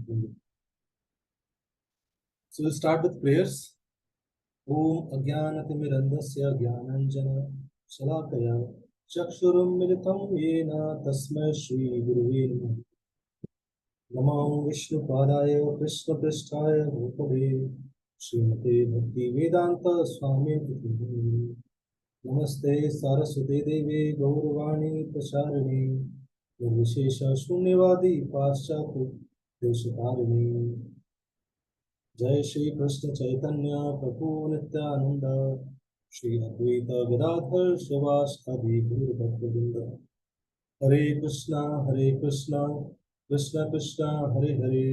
So we'll start with prayers. Om Ajnanatimirandasya Jnananjana Shalakaya Chakshurummilitam Yena Tasmai Shri Guruve Namaः. नमो विष्णुपादाय कृष्णपृष्ठाय भूतले श्रीमते भक्ति वेदांत स्वामी नमस्ते सरस्वती देवी गौरवाणी प्रचारिणी निर्विशेष शून्यवादी पाश्चात्य देशकारिणी जय श्री कृष्ण चैतन्य प्रभु नित्यानंद श्री अद्वैत गदाधर शिवासादि गुरु भक्तवृंद हरे कृष्णा कृष्ण कृष्ण हरे हरे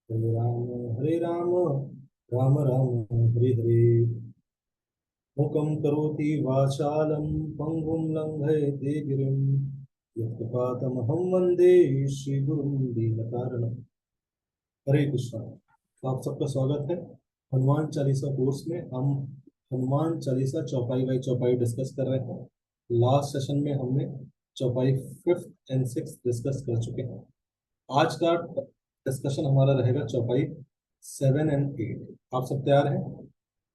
हरे राम राम राम हरे हरे मुखं करोति वाचालं पंगुं लंघयते गिरिं यत्कृपातमहं वन्दे श्रीगुरुं दीनतारिणम्। हरे कृष्णा। तो आप सबका स्वागत है हनुमान चालीसा कोर्स में। हम हनुमान चालीसा चौपाई बाई चौपाई डिस्कस कर रहे हैं। लास्ट सेशन में हमने चौपाई 5th and 6th डिस्कस कर चुके हैं। आज का डिस्कशन हमारा रहेगा चौपाई 7 and 8। आप सब तैयार हैं?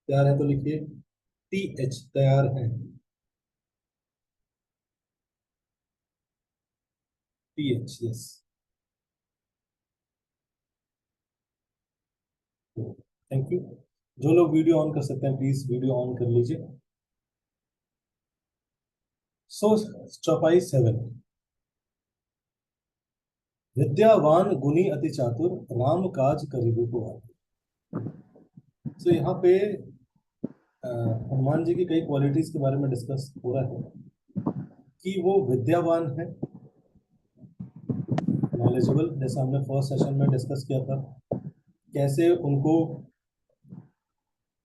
तैयार हैं तो लिखिए TH, तैयार हैं। TH, yes. Thank you. जो लोग वीडियो ऑन कर सकते हैं प्लीज वीडियो ऑन कर लीजिए। सो चौपाई 7। विद्यावान गुणी अति चातुर राम काज करिबे को आतुर। सो यहाँ पे हनुमान जी की कई क्वालिटीज के बारे में डिस्कस हो रहा है कि वो विद्यावान है, नॉलेजेबल, जैसा हमने फर्स्ट सेशन में डिस्कस किया था। कैसे उनको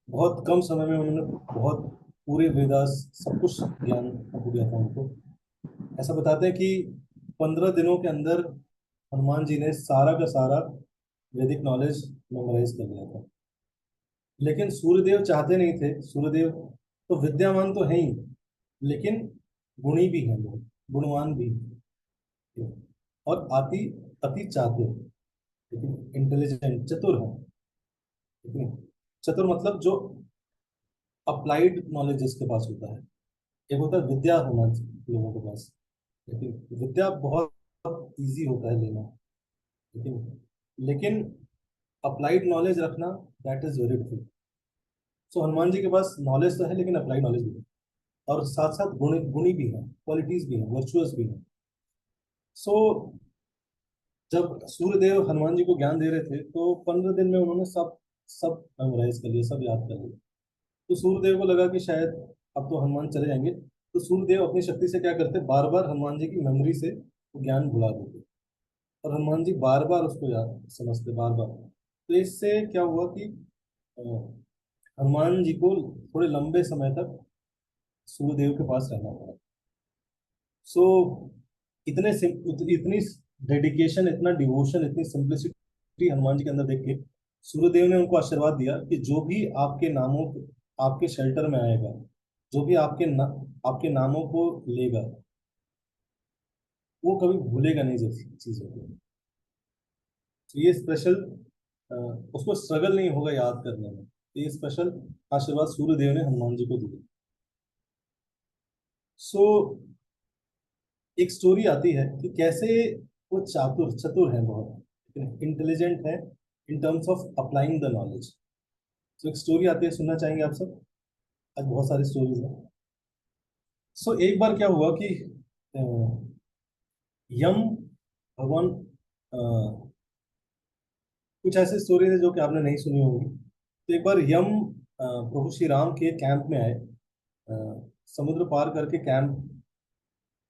बहुत कम समय में उन्होंने बहुत पूरे वेदास सब कुछ ज्ञान हो गया था उनको। ऐसा बताते हैं कि 15 दिनों के अंदर हनुमान जी ने सारा का सारा वैदिक नॉलेज मेमोराइज कर लिया था। लेकिन सूर्यदेव चाहते नहीं थे। सूर्यदेव तो विद्यावान तो है ही, लेकिन गुणी भी हैं, बहुत गुणवान भी हैं। और अति अति चातुर, लेकिन इंटेलिजेंट, चतुर है। लेकिन चतुर मतलब जो अप्लाइड नॉलेज जिसके पास होता है। एक होता है विद्या होना लोगों के पास, लेकिन विद्या बहुत इजी होता है लेना, लेकिन लेकिन अप्लाइड नॉलेज रखना दैट इज वेरी डिफिकल्ट। सो हनुमान जी के पास नॉलेज तो है, लेकिन अप्लाइड नॉलेज भी है, और साथ साथ गुणी भी है, क्वालिटीज भी हैं, वर्चुअस भी हैं। सो जब सूर्यदेव हनुमान जी को ज्ञान दे रहे थे तो 15 दिन में उन्होंने सब सब मेमोराइज कर लिया, सब याद कर लिया। तो सूर्यदेव को लगा कि शायद अब तो हनुमान चले जाएंगे। तो सूर्यदेव अपनी शक्ति से क्या करते, बार बार हनुमान जी की मेमोरी से ज्ञान भुला देते, और हनुमान जी बार बार उसको याद समझते, बार बार। तो इससे क्या हुआ कि अ, हनुमान जी को थोड़े लंबे समय तक सूर्यदेव के पास रहना पड़ा। सो इतनी डेडिकेशन, इतना डिवोशन, इतनी सिंप्लिसिटी हनुमान जी के अंदर देख के सूर्यदेव ने उनको आशीर्वाद दिया कि जो भी आपके नामों, आपके शेल्टर में आएगा, जो भी आपके नामों को लेगा, वो कभी भूलेगा नहीं जैसी चीजों को। तो ये स्पेशल, उसको स्ट्रगल नहीं होगा याद करने में। तो ये स्पेशल आशीर्वाद सूर्यदेव ने हनुमान जी को दिया। सो एक स्टोरी आती है कि कैसे वो चतुर है बहुत, इंटेलिजेंट है in terms of applying the knowledge. तो एक स्टोरी आती है, सुनना चाहेंगे आप सब? आज बहुत सारी स्टोरीज हैं। सो एक बार क्या हुआ कि अ, यम भगवान, कुछ ऐसी स्टोरीज है जो कि आपने नहीं सुनी होंगी। तो एक बार यम प्रभु श्री राम के कैंप में आए। समुद्र पार करके कैंप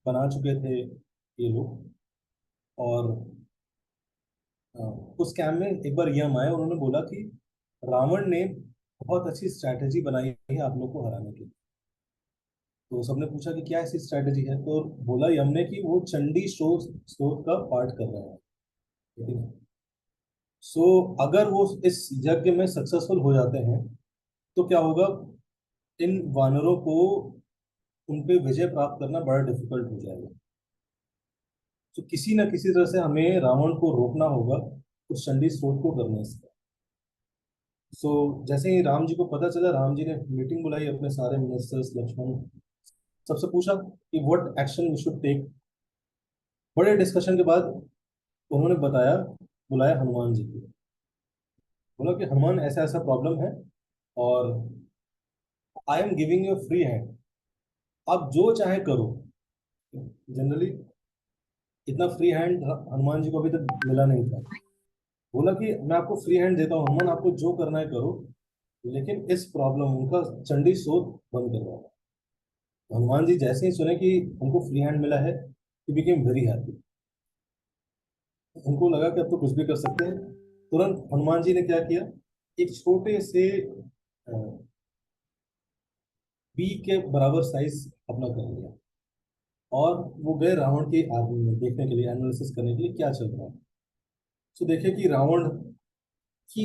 बना चुके थे ये लोग, और अ, उस कैंप में एक बार यम आए। उन्होंने बोला कि रावण ने बहुत अच्छी स्ट्रैटेजी बनाई है आप लोग को हराने के लिए। तो सबने पूछा कि क्या ऐसी स्ट्रैटेजी है, तो बोला यम ने कि वो चंडी स्रोत का पाठ कर रहे हैं। ठीक है। सो अगर वो इस यज्ञ में सक्सेसफुल हो जाते हैं तो क्या होगा, इन वानरों को उन पे विजय प्राप्त करना बड़ा डिफिकल्ट हो जाएगा। तो किसी ना किसी तरह से हमें रावण को रोकना होगा, उस चंडी स्रोत को करने से। सो जैसे ही राम जी को पता चला, राम जी ने मीटिंग बुलाई अपने सारे मिनिस्टर्स, लक्ष्मण, सबसे पूछा कि what action we should take. बड़े डिस्कशन के बाद उन्होंने बताया, बुलाया हनुमान जी को, बोला कि हनुमान ऐसा ऐसा प्रॉब्लम है, और I am giving you free hand, आप जो चाहे करो। जनरली इतना फ्री हैंड हनुमान जी को अभी तक मिला नहीं था। बोला कि मैं आपको फ्री हैंड देता हूँ हनुमान, आपको जो करना है करो, लेकिन इस प्रॉब्लम, उनका चंडी सोत बंद करवाओ। हनुमान जी जैसे ही सुने कि उनको फ्री हैंड मिला है, ही बिकेम वेरी हैप्पी। उनको लगा कि अब तो कुछ भी कर सकते हैं। तुरंत हनुमान जी ने क्या किया, एक छोटे से बी के बराबर साइज अपना कर लिया, और वो गए रावण की आर्मी में देखने के लिए, एनालिसिस करने के लिए क्या चल रहा है। तो देखे कि की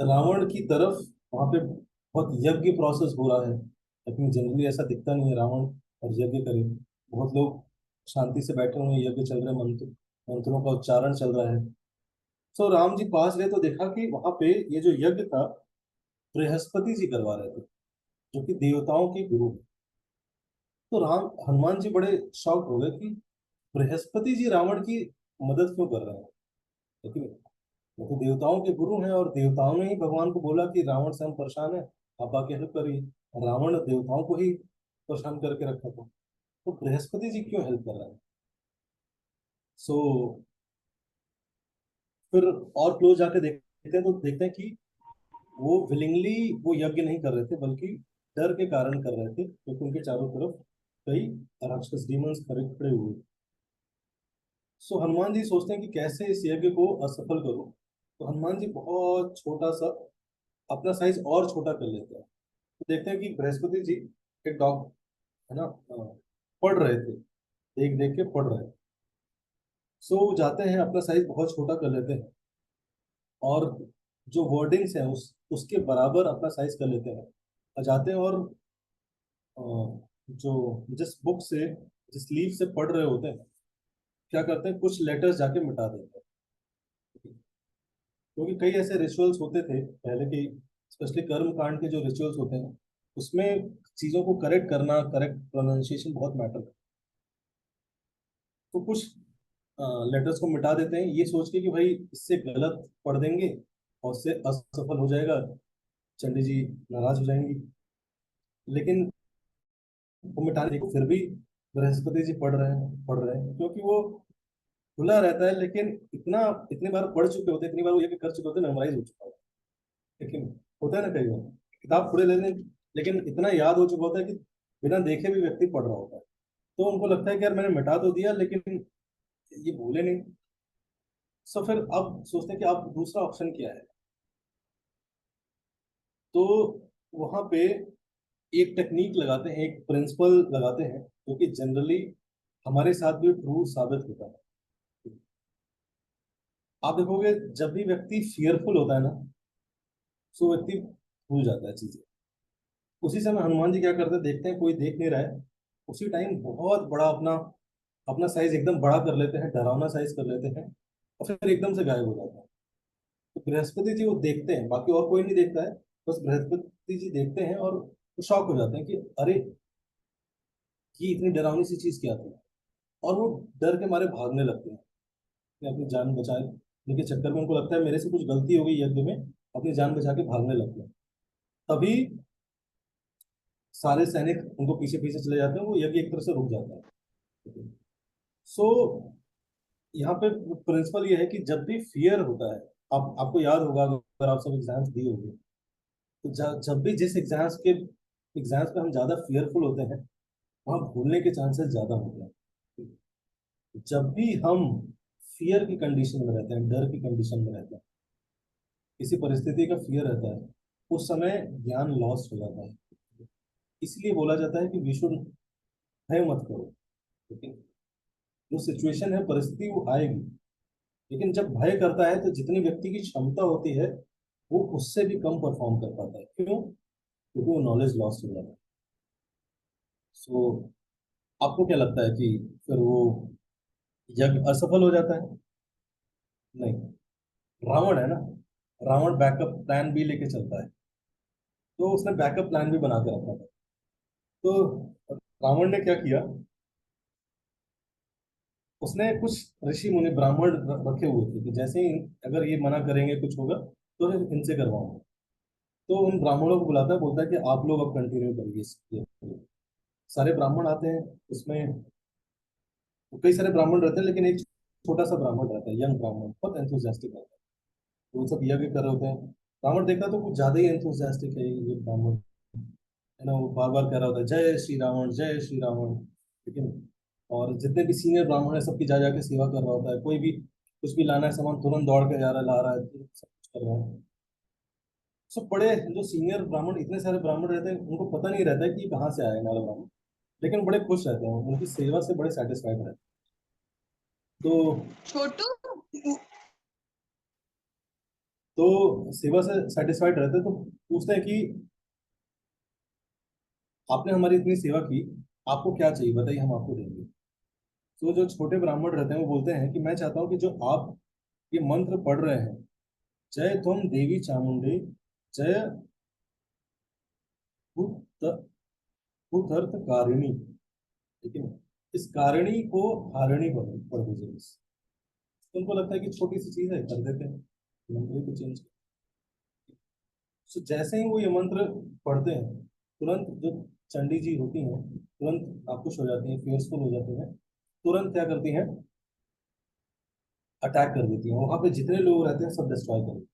रावण की तरफ वहां पे बहुत यज्ञ प्रोसेस हो रहा है, लेकिन जनरली ऐसा दिखता नहीं है रावण और यज्ञ करे। बहुत लोग शांति से बैठे हुए हैं, यज्ञ चल रहे हैं, मंत्रों का उच्चारण चल रहा है। सो राम जी पास गए तो देखा कि वहां पे ये जो यज्ञ था, बृहस्पति जी करवा रहे थे, जो कि देवताओं के गुरु हैं। तो राम हनुमान जी बड़े शॉक्ड हो गए कि बृहस्पति जी रावण की मदद क्यों कर रहे हैं, लेकिन वो तो देवताओं के गुरु हैं, और देवताओं ने ही भगवान को बोला कि रावण से हम परेशान है, आप आके हेल्प करिए। रावण देवताओं को ही परेशान करके रखा था, तो बृहस्पति जी क्यों हेल्प कर रहे हैं। सो फिर और क्लोज जाके देखते हैं तो देखते हैं कि वो विलिंगली वो यज्ञ नहीं कर रहे थे, बल्कि डर के कारण कर रहे थे, क्योंकि उनके चारों तरफ कई राक्षस डीमंस खड़े खड़े हुए। सो हनुमान जी सोचते हैं कि कैसे इस यज्ञ को असफल करूं। तो हनुमान जी बहुत छोटा सा अपना साइज और छोटा कर लेते हैं। तो देखते हैं कि बृहस्पति जी एक डॉग है ना, पढ़ रहे थे, देख देख के पढ़ रहे थे। सो वो जाते हैं अपना साइज बहुत छोटा कर लेते हैं, और जो वर्डिंग्स हैं उसके बराबर अपना साइज कर लेते हैं, और जाते हैं और अ, जो जिस बुक से, जिस लीफ से पढ़ रहे होते हैं, क्या करते हैं, कुछ लेटर्स जाके मिटा देते हैं। क्योंकि कई ऐसे रिचुअल्स होते थे पहले के, स्पेशली कर्म कांड के जो रिचुअल्स होते हैं, उसमें चीजों को करेक्ट करना, करेक्ट प्रोनाउंसिएशन बहुत मैटर करता है। तो कुछ लेटर्स को मिटा देते हैं, ये सोच के कि भाई इससे गलत पढ़ देंगे और उससे असफल हो जाएगा, चंडी जी नाराज हो जाएंगी। लेकिन वो मिटाने को फिर भी बृहस्पति जी पढ़ रहे हैं, क्योंकि वो खुला रहता है, लेकिन इतना, इतनी बार पढ़ चुके होते, इतनी बार वो ये कर चुके होते, मेमोराइज हो चुका होता है। लेकिन होता है ना कई बार किताब खुले लेने, लेकिन इतना याद हो चुका होता है कि बिना देखे भी व्यक्ति पढ़ रहा होता है। तो उनको लगता है कि यार मैंने मिटा तो दिया, लेकिन ये भूले नहीं। सो फिर अब सोचते हैं कि अब दूसरा ऑप्शन क्या है। तो वहां पे एक टेक्निक लगाते हैं, एक प्रिंसिपल लगाते हैं, जो कि जनरली हमारे साथ भी ट्रू साबित होता है। आप देखोगे जब भी व्यक्ति फियरफुल होता है ना, तो व्यक्ति भूल जाता है चीजें। उसी समय हनुमान जी क्या करते हैं, देखते हैं कोई देख नहीं रहा है, उसी टाइम बहुत बड़ा अपना अपना साइज एकदम बड़ा कर लेते हैं, डरावना साइज कर लेते हैं, और फिर एकदम से गायब हो जाता है। तो बृहस्पति जी वो देखते हैं, बाकी और कोई नहीं देखता है, बस बृहस्पति जी देखते हैं, और वो शॉक हो जाते हैं कि अरे, ये इतनी डरावनी सी चीज क्या थी। और वो डर के मारे भागने लगते हैं, कि अपनी जान बचाने के चक्कर में उनको लगता है मेरे से कुछ गलती हो गई यज्ञ में, अपनी जान बचा के भागने लगते हैं। तभी सारे सैनिक उनको पीछे पीछे चले जाते हैं, वो यज्ञ एक तरह से रुक जाता है। सो यहाँ पे प्रिंसिपल ये है कि जब भी फियर होता है, आप आपको याद होगा अगर आप सब एग्जाम्स दिए होंगे, तो जब भी जिस एग्जाम्स पे हम ज्यादा फियरफुल होते हैं, वहाँ भूलने के चांसेस ज्यादा होते हैं। जब भी हम फियर की कंडीशन में रहते हैं, डर की कंडीशन में रहते हैं, किसी परिस्थिति का फियर रहता है, उस समय ज्ञान लॉस हो जाता है। इसलिए बोला जाता है कि विष्णु भय मत करो, लेकिन जो सिचुएशन है, परिस्थिति वो आएगी। लेकिन जब भय करता है तो जितनी व्यक्ति की क्षमता होती है, वो उससे भी कम परफॉर्म कर पाता है। क्यों? क्योंकि वो नॉलेज लॉस हो जाता है। सो आपको क्या लगता है कि फिर वो यज्ञ असफल हो जाता है? नहीं, रावण है ना, रावण बैकअप प्लान भी लेके चलता है, तो उसने बैकअप प्लान भी बना के रखा था। तो रावण ने क्या किया, उसने कुछ ऋषि मुनि ब्राह्मण रखे हुए थे कि जैसे ही अगर ये मना करेंगे कुछ होगा तो फिर इनसे करवाऊंगा। तो उन ब्राह्मणों को बुलाता है, बोलता है कि आप लोग अब कंटिन्यू करिए सारे ब्राह्मण आते हैं उसमें। कई सारे ब्राह्मण रहते हैं लेकिन एक छोटा सा ब्राह्मण रहता है, यंग ब्राह्मण, बहुत एंथुजियास्टिक रहता है। तो वो सब यज्ञ कर रहे होते हैं। ब्राह्मण देखता है तो कुछ ज्यादा ही एंथुजियास्टिक है ये ब्राह्मण, है ना, वो बार बार कह रहा होता है जय श्री रावण जय श्री रावण। ठीक है। और जितने भी सीनियर ब्राह्मण है सबकी जा जाके सेवा कर रहा होता है, कोई भी कुछ भी लाना है सामान तुरंत दौड़ के जा रहा है, ला रहा है, तुरंत सब कुछ कर रहा है। सब बड़े जो सीनियर ब्राह्मण, इतने सारे ब्राह्मण रहते हैं, उनको पता नहीं रहता है कि कहाँ से आए हमारे ब्राह्मण, लेकिन बड़े खुश रहते हैं, उनकी सेवा से बड़े सेटिस्फाइड रहते हैं। तो छोटू। सेवा से सेटिस्फाइड रहते हैं, तो पूछते हैं कि आपने हमारी इतनी सेवा की, आपको क्या चाहिए बताइए, हम आपको देंगे। तो जो छोटे ब्राह्मण रहते हैं वो बोलते हैं कि मैं चाहता हूँ कि जो आप ये मंत्र पढ़ रहे हैं, जय तुम देवी चामुंडे, जय भूत भूतर्थ कारिणी। ठीक है। इस कारिणी को हारिणी पढ़ दीजिए बस। तो उनको लगता है कि छोटी सी चीज है, कर देते हैं, मंत्र को चेंज। तो जैसे ही वो ये मंत्र पढ़ते हैं, तुरंत जो चंडी जी होती हैं तुरंत आकुश हो जाती हैं, फियर्सफुल हो जाती हैं, तुरंत क्या करती हैं, अटैक कर देती हैं, वहां पे जितने लोग रहते हैं सब डिस्ट्रॉय कर देती हैं।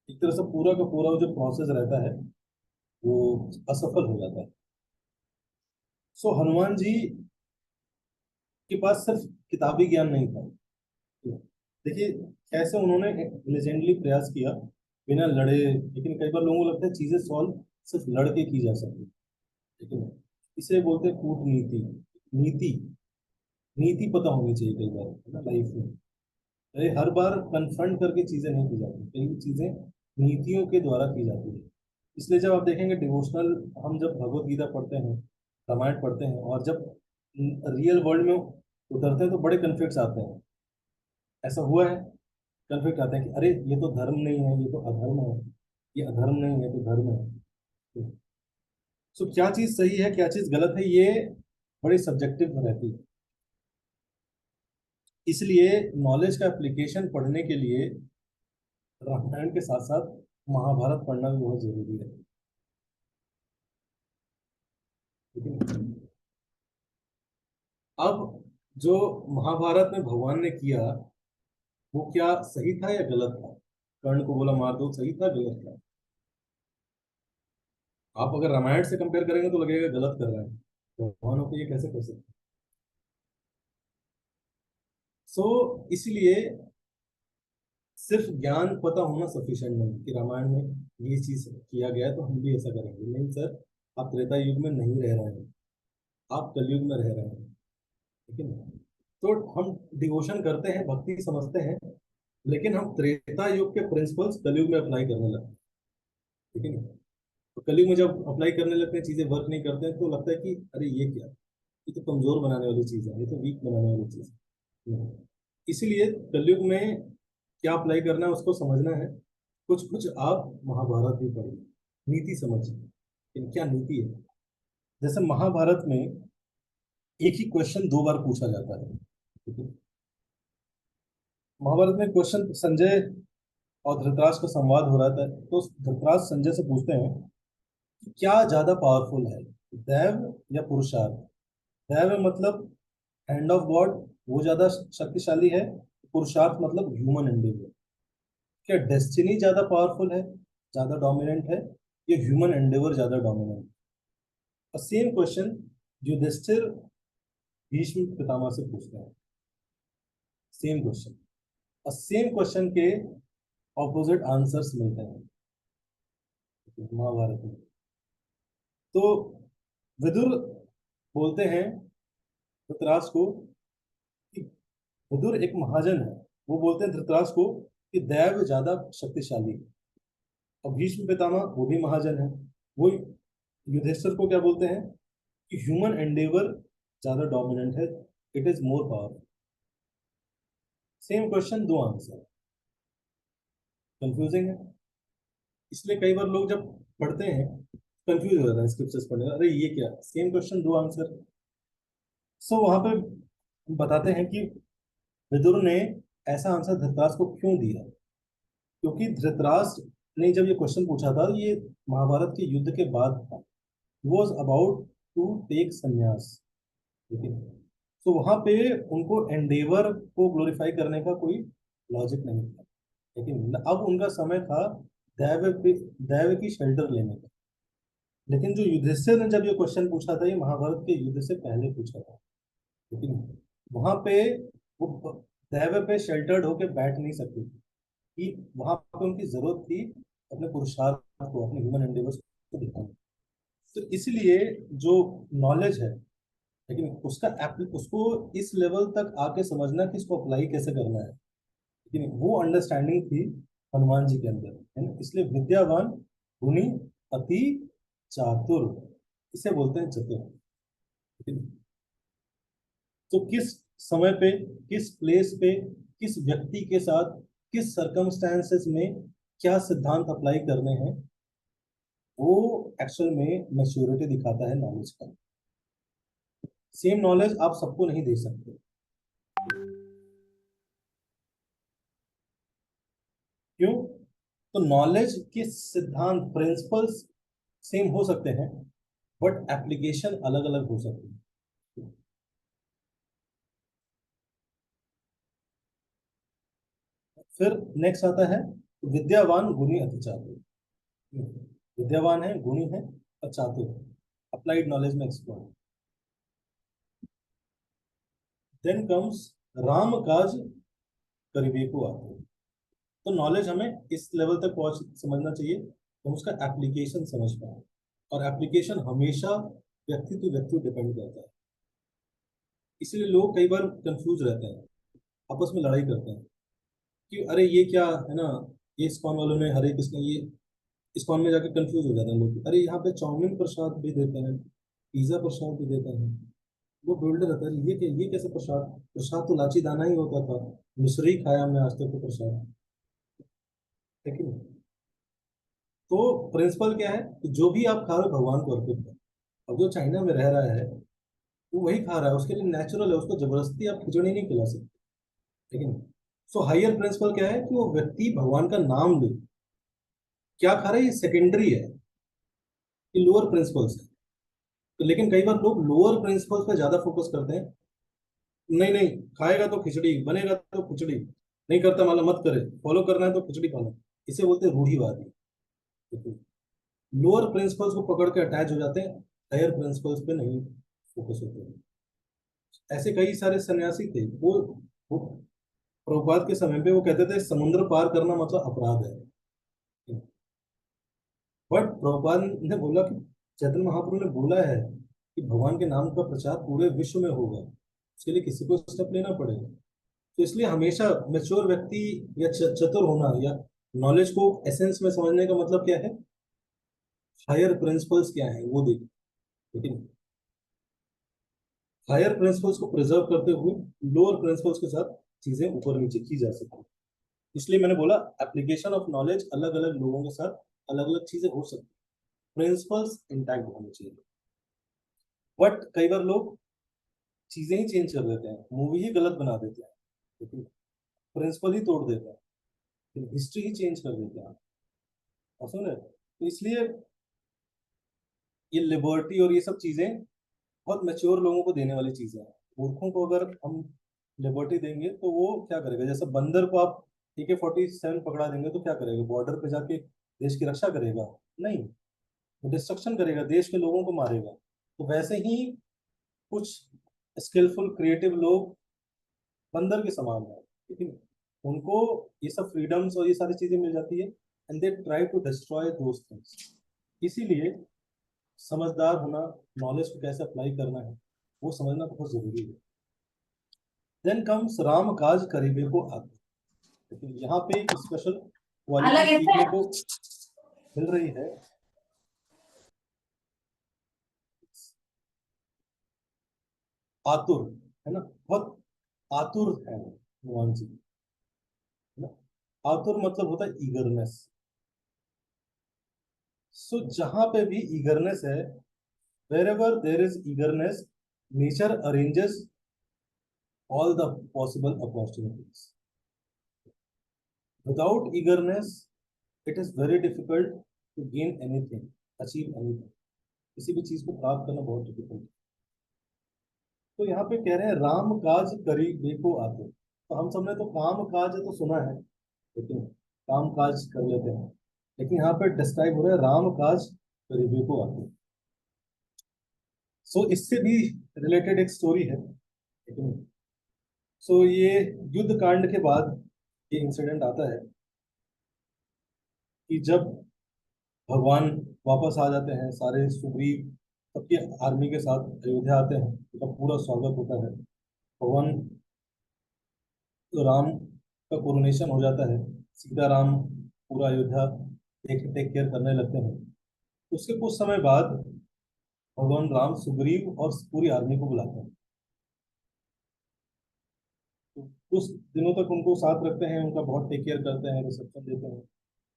एक तरह से पूरा का पूरा जो प्रोसेस रहता है वो असफल हो जाता है। सो हनुमान जी के पास सिर्फ किताबी ज्ञान नहीं था। देखिए कैसे उन्होंने लेजेंडली प्रयास किया बिना लड़े, लेकिन कई बार लोगों को लगता है चीजें सॉल्व सिर्फ लड़के की जा सकती है, लेकिन इसे बोलते हैं कूटनीति। नीति, नीति पता होनी चाहिए कई बार, है ना, लाइफ में। अरे हर बार कन्फ्रंट करके चीजें नहीं की जाती, कई चीजें नीतियों के द्वारा की जाती है। इसलिए जब आप देखेंगे डिवोशनल, हम जब भगवत गीता पढ़ते हैं, रामायण पढ़ते हैं, और जब रियल वर्ल्ड में उतरते हैं तो बड़े कन्फ्लिक्ट्स आते हैं। ऐसा हुआ है, कन्फ्लिक्ट आते हैं कि अरे ये तो धर्म नहीं है, ये तो अधर्म है, ये अधर्म नहीं है तो धर्म है। सो क्या चीज सही है क्या चीज गलत है, ये बड़ी सब्जेक्टिव रहती है। इसलिए नॉलेज का एप्लीकेशन पढ़ने के लिए रामायण के साथ साथ महाभारत पढ़ना भी बहुत जरूरी है। ठीक है। अब जो महाभारत में भगवान ने किया वो क्या सही था या गलत था? कर्ण को बोला मार दो, सही था गलत था? आप अगर रामायण से कंपेयर करेंगे तो लगेगा गलत कर रहे हैं, तो भगवान को ये कैसे कर सकते? सो इसलिए सिर्फ ज्ञान पता होना सफिशिएंट नहीं कि रामायण में ये चीज किया गया है तो हम भी ऐसा करेंगे, नहीं सर। आप त्रेता युग में नहीं रह रहे हैं, आप कलयुग में रह रहे हैं। ठीक है ना? तो हम डिवोशन करते हैं, भक्ति समझते हैं, लेकिन हम त्रेता युग के प्रिंसिपल्स कलयुग में अप्लाई करने लगते हैं। ठीक है ना? तो कलयुग में जब अप्लाई करने लगते हैं, चीजें वर्क नहीं करते हैं, तो लगता है कि अरे ये क्या, ये तो कमजोर बनाने वाली चीज है, ये तो वीक बनाने वाली चीज है। इसीलिए कलयुग में क्या अप्लाई करना है उसको समझना है। कुछ कुछ आप महाभारत भी पढ़िए, नीति समझिए कि क्या नीति है। जैसे महाभारत में एक ही क्वेश्चन दो बार पूछा जाता है। ठीक है। महाभारत में क्वेश्चन, संजय और धृतराष्ट्र का संवाद हो रहा था, तो धृतराष्ट्र संजय से पूछते हैं कि क्या ज्यादा पावरफुल है, दैव या पुरुषार्थ? दैव मतलब हैंड ऑफ गॉड, वो ज्यादा शक्तिशाली है। पुरुषार्थ मतलब ह्यूमन एंडेवर। क्या डेस्टिनी ज्यादा पावरफुल है, ज्यादा डोमिनेंट है, या ह्यूमन एंडेवर ज्यादा डोमिनेंट? और सेम क्वेश्चन युधिष्ठिर भीष्म पितामह से पूछते हैं, सेम क्वेश्चन, और सेम क्वेश्चन के ऑपोजिट आंसर्स मिलते हैं महाभारत में। तो विदुर बोलते हैं धृतराष्ट्र को कि विदुर एक महाजन है, वो बोलते हैं धृतराष्ट्र को कि दैव ज्यादा शक्तिशाली है। और भीष्म पितामह वो भी महाजन है, वो युधिष्ठिर को क्या बोलते हैं कि ह्यूमन एंडेवर ज्यादा डोमिनेंट है, it is more powerful. Same question दो आंसर। कंफ्यूजिंग है। इसलिए कई बार लोग जब पढ़ते हैं कंफ्यूज हो जाता है स्क्रिप्चर्स पढ़ने में, अरे ये क्या, सेम क्वेश्चन दो आंसर। सो वहां पे बताते हैं कि विदुर ने ऐसा आंसर धृतराष्ट्र को क्यों दिया। क्योंकि धृतराष्ट्र ने जब ये क्वेश्चन पूछा था, ये महाभारत के युद्ध के बाद था, वॉज अबाउट टू टेक संन्यास, ठीक है। तो वहां पे उनको एंडेवर को ग्लोरीफाई करने का कोई लॉजिक नहीं था, लेकिन अब उनका समय था दैव की शेल्टर लेने का। लेकिन जो युधिष्ठिर ने जब ये क्वेश्चन पूछा था, ये महाभारत के युद्ध से पहले पूछा था, लेकिन वहां पे वो दैव पे शेल्टर्ड होके बैठ नहीं सकते थे, कि वहां पे उनकी जरूरत थी अपने पुरुषार्थ को, अपने ह्यूमन एंडेवर्स को दिखाने। तो इसलिए जो नॉलेज है, लेकिन उसको इस लेवल तक आके समझना कि इसको अप्लाई कैसे करना है, लेकिन वो अंडरस्टैंडिंग थी हनुमान जी के अंदर, है ना। इसलिए विद्यावान गुणी अति चातुर, इसे बोलते हैं चतुर, ठीक है? तो किस समय पे, किस प्लेस पे, किस व्यक्ति के साथ, किस सर्कमस्टेंसेस में क्या सिद्धांत अप्लाई करने हैं, वो एक्चुअल में मैच्योरिटी दिखाता है नॉलेज का। सेम नॉलेज आप सबको नहीं दे सकते। क्यों? तो नॉलेज के सिद्धांत, प्रिंसिपल्स सेम हो सकते हैं, बट एप्लीकेशन अलग अलग हो सकती है। फिर नेक्स्ट आता है विद्यावान गुणी अति चातुर। विद्यावान है, गुणी है और चातुर, अप्लाइड नॉलेज में एक्सपर्ट। देन कम्स राम काज करिबे को आते। तो नॉलेज हमें इस लेवल तक पहुंच समझना चाहिए तो हम उसका एप्लीकेशन समझ पाए, और एप्लीकेशन हमेशा व्यक्ति टू व्यक्ति डिपेंड करता है। इसलिए लोग कई बार कंफ्यूज रहते हैं, आपस में लड़ाई करते हैं कि अरे ये क्या है ना, ये इस्कॉन वालों ने, हरे कृष्ण, ये इस्कॉन में जाके कंफ्यूज हो जाते हैं लोग, अरे यहाँ पे चाउमीन प्रसाद भी देते हैं, पिज्जा प्रसाद भी देते हैं। वो बोल्ड रहता है, ये कैसे प्रसाद, प्रसाद तो लाची दाना ही होता था, मिश्री खाया हमने आज तक तो प्रसाद, है कि नहीं। तो प्रिंसिपल क्या है कि जो भी आप खा रहे हो भगवान को अर्पित करो। अब जो चाइना में रह रहा है वो वही खा रहा है, उसके लिए नेचुरल है, उसको जबरदस्ती आप खिचड़ी नहीं खिला सकते, ठीक है। सो हायर प्रिंसिपल क्या है कि वो व्यक्ति भगवान का नाम ले, क्या खा रहा है ये सेकेंडरी है, ये लोअर प्रिंसिपल्स है। तो लेकिन कई बार लोग लोअर प्रिंसिपल्स पे ज्यादा फोकस करते हैं, नहीं नहीं, खाएगा तो खिचड़ी, बनेगा तो खिचड़ी, नहीं करता माला मत करे, फॉलो करना है तो खिचड़ी खाना, इसे बोलते हैं रूढ़िवादी। लोअर प्रिंसिपल्स को पकड़ के अटैच हो जाते हैं, हायर प्रिंसिपल्स पे नहीं फोकस होते हैं। ऐसे कई सारे सन्यासी थे, वो प्रभुपाद के समय पे वो कहते थे समुद्र पार करना मतलब अपराध है। बट प्रभुपाद ने बोला कि चैतन्य महाप्रभु ने बोला है कि भगवान के नाम का प्रचार पूरे विश्व में होगा, उसके लिए किसी को स्टेप लेना पड़ेगा। तो इसलिए हमेशा मेच्योर व्यक्ति या चतुर होना, या नॉलेज को एसेंस में समझने का मतलब क्या है, हायर प्रिंसिपल्स क्या है वो देख, लेकिन हायर प्रिंसिपल्स को प्रिजर्व करते हुए लोअर प्रिंसिपल्स के साथ चीजें ऊपर नीचे की जा सकती है। इसलिए मैंने बोला एप्लीकेशन ऑफ नॉलेज अलग अलग लोगों के साथ अलग अलग चीजें हो सकती है, प्रिंसिपल्स इंटैक्ट होने चाहिए। बट कई बार लोग चीजें ही चेंज कर देते हैं, मूवी ही गलत बना देते हैं, लेकिन प्रिंसिपल ही तोड़ देते हैं, फिर हिस्ट्री ही चेंज कर देते हैं। आप सुन रहे हैं? तो इसलिए ये लिबर्टी और ये सब चीजें बहुत मैच्योर लोगों को देने वाली चीजें हैं। मूर्खों को अगर हम लिबर्टी देंगे तो वो क्या करेगा, जैसे बंदर को आप AK-47 पकड़ा देंगे तो क्या करेगा, बॉर्डर पे जाके देश की रक्षा करेगा? नहीं, वो डिस्ट्रक्शन करेगा, देश के लोगों को मारेगा। तो वैसे ही कुछ स्किलफुल क्रिएटिव लोग बंदर के समान है, ठीक है। उनको ये सब फ्रीडम्स और ये सारी चीजें मिल जाती है, and they try to destroy those things. इसीलिए समझदार होना, नॉलेज को कैसे अप्लाई करना है, वो समझना बहुत जरूरी है। देन कम्स राम काज करीबे को आगे। लेकिन यहाँ पे एक स्पेशल क्वालिटी अलग ऐसे सीखने को मिल रही है। आतुर, है ना, बहुत आतुर है भगवान जी, है ना। आतुर मतलब होता है ईगरनेस। सो जहां पे भी ईगरनेस है, wherever there is eagerness, nature arranges all the possible opportunities. Without eagerness, it is very difficult to gain anything, achieve anything. किसी भी चीज को प्राप्त करना बहुत डिफिकल्ट है। तो यहाँ पे कह रहे हैं राम काज करी देखो आते। तो हम सबने तो काम काज तो सुना है, लेकिन काम काज कर लेते हैं, लेकिन यहाँ पे डिस्क्राइब हो रहा है राम काज करी देखो आते। सो इससे भी रिलेटेड एक स्टोरी है, लेकिन सो ये युद्ध कांड के बाद ये इंसिडेंट आता है कि जब भगवान वापस आ जाते हैं, सारे सुग्रीव सबकी आर्मी के साथ अयोध्या आते हैं, उनका पूरा स्वागत होता है। भगवान राम का कोरोनेशन हो जाता है, सीता राम पूरा अयोध्या टेक केयर करने लगते हैं। उसके कुछ समय बाद भगवान राम सुग्रीव और पूरी आर्मी को बुलाते हैं। तो कुछ दिनों तक उनको साथ रखते हैं, उनका बहुत टेक केयर करते हैं, रिसेप्शन देते हैं,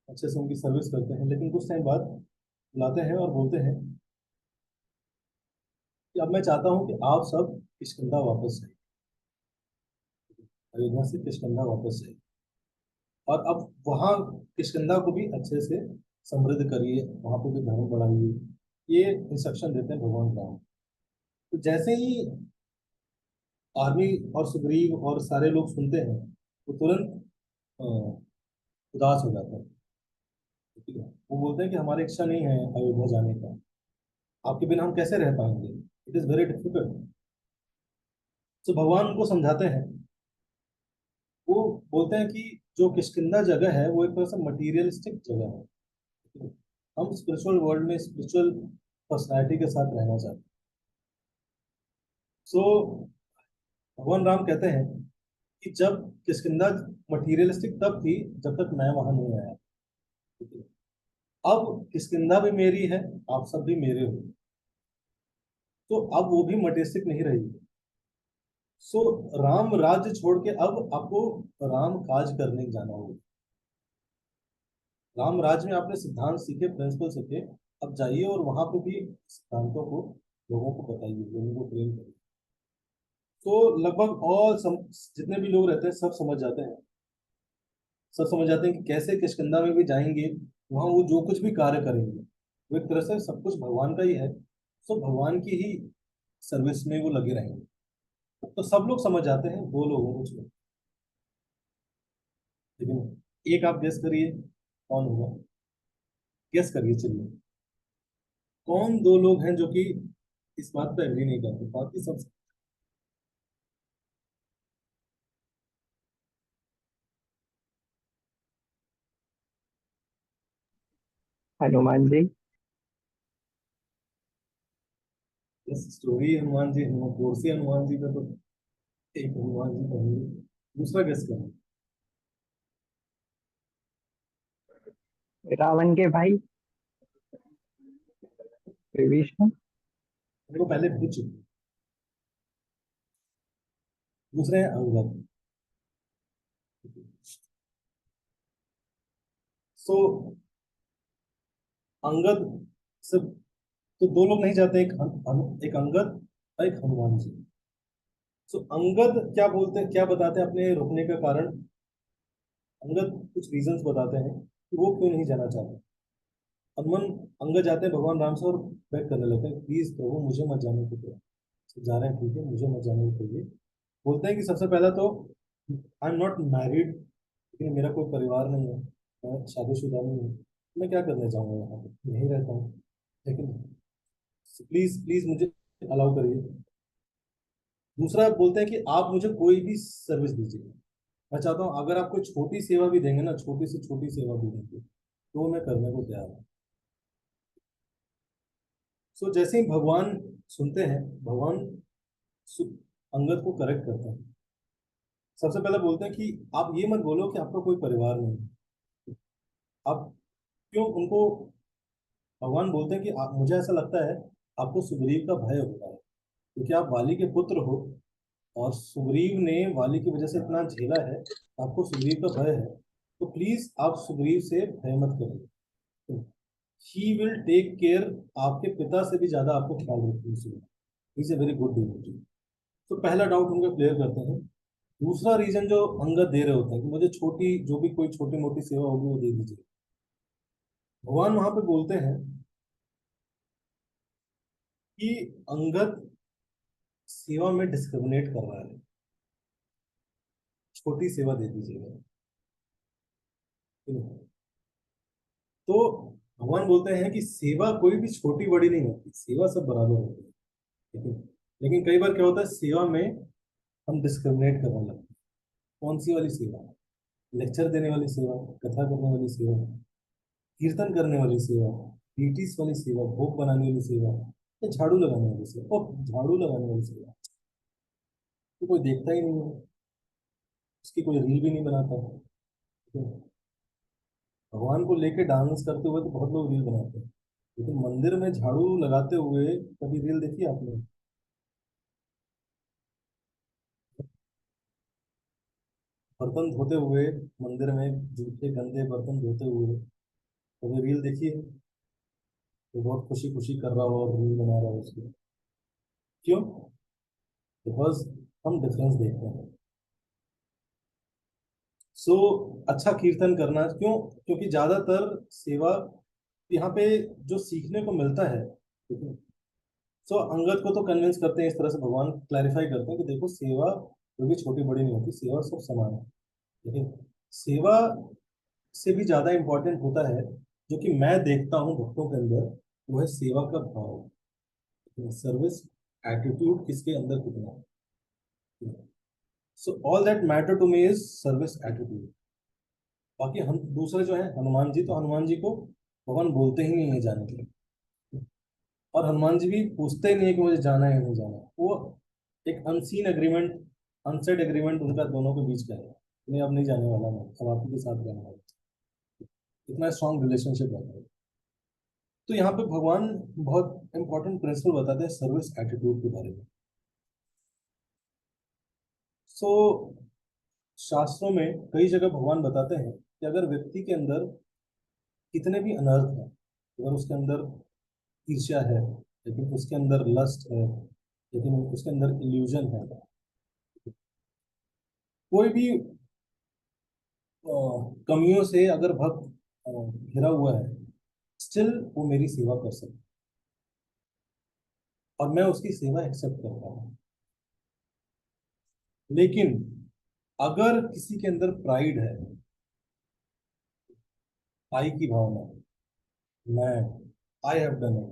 अच्छे से उनकी सर्विस करते हैं। लेकिन कुछ टाइम बाद बुलाते हैं और बोलते हैं कि अब मैं चाहता हूँ कि आप सब किष्किंधा वापस जाइए, अयोध्या से किष्किंधा वापस जाइए, और अब वहाँ किष्किंधा को भी अच्छे से समृद्ध करिए, वहाँ पे भी धर्म बढ़ाइए। ये इंस्ट्रक्शन देते हैं भगवान राम। तो जैसे ही आर्मी और सुग्रीव और सारे लोग सुनते हैं, तो तुरंत अ, उदास हो जाते हैं। ठीक है, वो बोलते हैं कि हमारी इच्छा नहीं है अयोध्या जाने का, आपके बिना हम कैसे रह पाएंगे, इट इज वेरी डिफिकल्ट। तो भगवान उनको समझाते हैं। वो बोलते हैं कि जो किष्किंधा जगह है वो एक तरह से मटीरियलिस्टिक जगह है, ठीक है? हम स्पिरिचुअल वर्ल्ड में स्पिरिचुअल पर्सनैलिटी के साथ रहना चाहते हैं। सो भगवान राम कहते हैं कि जब किष्किंधा मटीरियलिस्टिक तब थी जब तक मैं वहां नहीं आया, ठीक है? अब किष्किंधा भी मेरी है, आप सब भी मेरे हो, तो अब वो भी मटेरियलिस्टिक नहीं रही। सो राम राज्य छोड़ के अब आपको राम काज करने जाना होगा। राम राज्य में आपने सिद्धांत सीखे, प्रिंसिपल सीखे, अब जाइए और वहां पे भी सिद्धांतों को लोगों को बताइए, लोगों को ट्रेन करिए। तो लगभग जितने भी लोग रहते हैं सब समझ जाते हैं, सब समझ जाते हैं कि कैसे किष्किंधा में भी जाएंगे, वहां वो जो कुछ भी कार्य करेंगे वो एक तरह से सब कुछ भगवान का ही है, तो भगवान की ही सर्विस में वो लगे रहेंगे। तो सब लोग समझ जाते हैं, दो लोगों को छोड़। लेकिन एक आप गेस करिए कौन होगा, गेस करिए चलिए, कौन दो लोग हैं जो कि इस बात पे एग्री नहीं करते, बाकी सब। हनुमान जी। यस, स्टोरी हनुमान जी, हनुमान कोर्सी हनुमान जी का तो एक हनुमान जी कहेंगे। दूसरा गेस करें। रावण के भाई विभीषण। मेरे को पहले पूछ चुके। दूसरे हैं अंगद। सो अंगद से तो दो लोग नहीं जाते, एक अंगद और एक हनुमान जी। सो अंगद क्या बोलते हैं, क्या बताते हैं अपने रुकने का कारण। अंगद कुछ रीजंस बताते हैं कि वो क्यों नहीं जाना चाहते। हनुमान अंगद जाते हैं भगवान राम से और बेग करने लगते हैं, प्लीज प्रभु मुझे मत जाने को दो। तो जा रहे हैं, ठीक है, मुझे मत जाने को दो। बोलते हैं कि सबसे पहला तो आई एम नॉट मैरिड, लेकिन मेरा कोई परिवार नहीं है, मैं शादीशुदा नहीं हूँ, मैं क्या करने जाऊंगा यहाँ पे, यहीं रहता हूँ, लेकिन प्लीज प्लीज मुझे अलाउ करिए। दूसरा बोलते हैं कि आप मुझे कोई भी सर्विस दीजिए, मैं चाहता हूँ अगर आप कोई छोटी सेवा भी देंगे ना, छोटी से छोटी सेवा भी देंगे तो मैं करने को तैयार हूँ। सो जैसे ही भगवान सुनते हैं, भगवान सु- अंगद को करेक्ट करते हैं। सबसे पहले बोलते हैं कि आप ये मत बोलो कि आपका कोई परिवार नहीं है। आप क्यों उनको, भगवान बोलते हैं कि मुझे ऐसा लगता है आपको सुग्रीव का भय होता है, क्योंकि आप वाली के पुत्र हो, और सुग्रीव ने वाली की वजह से इतना झेला है, आपको सुग्रीव का भय है। तो प्लीज आप सुग्रीव से भय मत करिए, ही विल टेक केयर, आपके पिता से भी ज्यादा आपको ख्याल रखिए, is a very good devotee. तो पहला डाउट उनका क्लियर करते हैं। दूसरा रीजन जो अंगद दे रहे होते हैं कि मुझे छोटी, जो भी कोई छोटी मोटी सेवा होगी वो दे दीजिए। भगवान वहां पे बोलते हैं कि अंगद सेवा में डिस्क्रिमिनेट कर रहा है, छोटी सेवा दे दीजिएगा। तो भगवान बोलते हैं कि सेवा कोई भी छोटी बड़ी नहीं होती, सेवा सब बराबर होती है। लेकिन लेकिन कई बार क्या होता है, सेवा में हम डिस्क्रिमिनेट करने लगते हैं। कौन सी वाली सेवा? लेक्चर देने वाली सेवा, कथा करने वाली सेवा, कीर्तन करने वाली सेवा, पीटीस वाली सेवा, भोग बनाने वाली सेवा, या झाड़ू लगाने वाली सेवा। और झाड़ू लगाने वाली सेवा तो कोई देखता ही नहीं है, उसकी कोई रील भी नहीं बनाता है। ठीक है? भगवान को लेके डांस करते हुए तो बहुत लोग रील बनाते हैं, लेकिन मंदिर में झाड़ू लगाते हुए कभी रील देखी आपने? बर्तन धोते हुए मंदिर में, जूठे गंदे बर्तन धोते हुए कभी रील देखी है? तो बहुत खुशी खुशी कर रहा हो और रील बना रहा हो उसकी। क्यों? बिकॉज हम डिफरेंस देखते हैं। सो अच्छा कीर्तन करना क्यों? क्योंकि ज्यादातर सेवा यहाँ पे जो सीखने को मिलता है, ठीक है। सो अंगद को तो कन्विंस करते हैं, इस तरह से भगवान क्लैरिफाई करते हैं कि देखो सेवा कोई भी छोटी बड़ी नहीं होती, सेवा सब समान है। लेकिन सेवा से भी ज्यादा इंपॉर्टेंट होता है, जो कि मैं देखता हूँ भक्तों के अंदर, वो है सेवा का भाव, सर्विस एटीट्यूड किसके अंदर कितना है। So all that matter to me is service attitude. बाकी हम दूसरे जो है हनुमान जी, तो हनुमान जी को भगवान बोलते ही नहीं है जाने के लिए, और हनुमान जी भी पूछते ही नहीं है कि मुझे जाना है या नहीं जाना है। वो एक अनसीन एग्रीमेंट, अनसेड एग्रीमेंट उनका दोनों के बीच का है, नहीं अब नहीं जाने वाला, मैं अब आप ही के साथ रहने वाला। इतना स्ट्रांग रिलेशनशिप रहता है। तो यहाँ पे भगवान बहुत इंपॉर्टेंट प्रिंसिपल बताते हैं सर्विस एटीट्यूड के बारे में। सो शास्त्रों में कई जगह भगवान बताते हैं कि अगर व्यक्ति के अंदर कितने भी अनर्थ हैं, अगर उसके अंदर ईर्ष्या है, लेकिन उसके अंदर लस्ट है, लेकिन उसके अंदर इल्यूजन है, कोई भी कमियों से अगर भक्त घिरा हुआ है, स्टिल वो मेरी सेवा कर सकता है, और मैं उसकी सेवा एक्सेप्ट करता हूँ। लेकिन अगर किसी के अंदर प्राइड है, आई की भावना, मैं, आई हैव डन इट,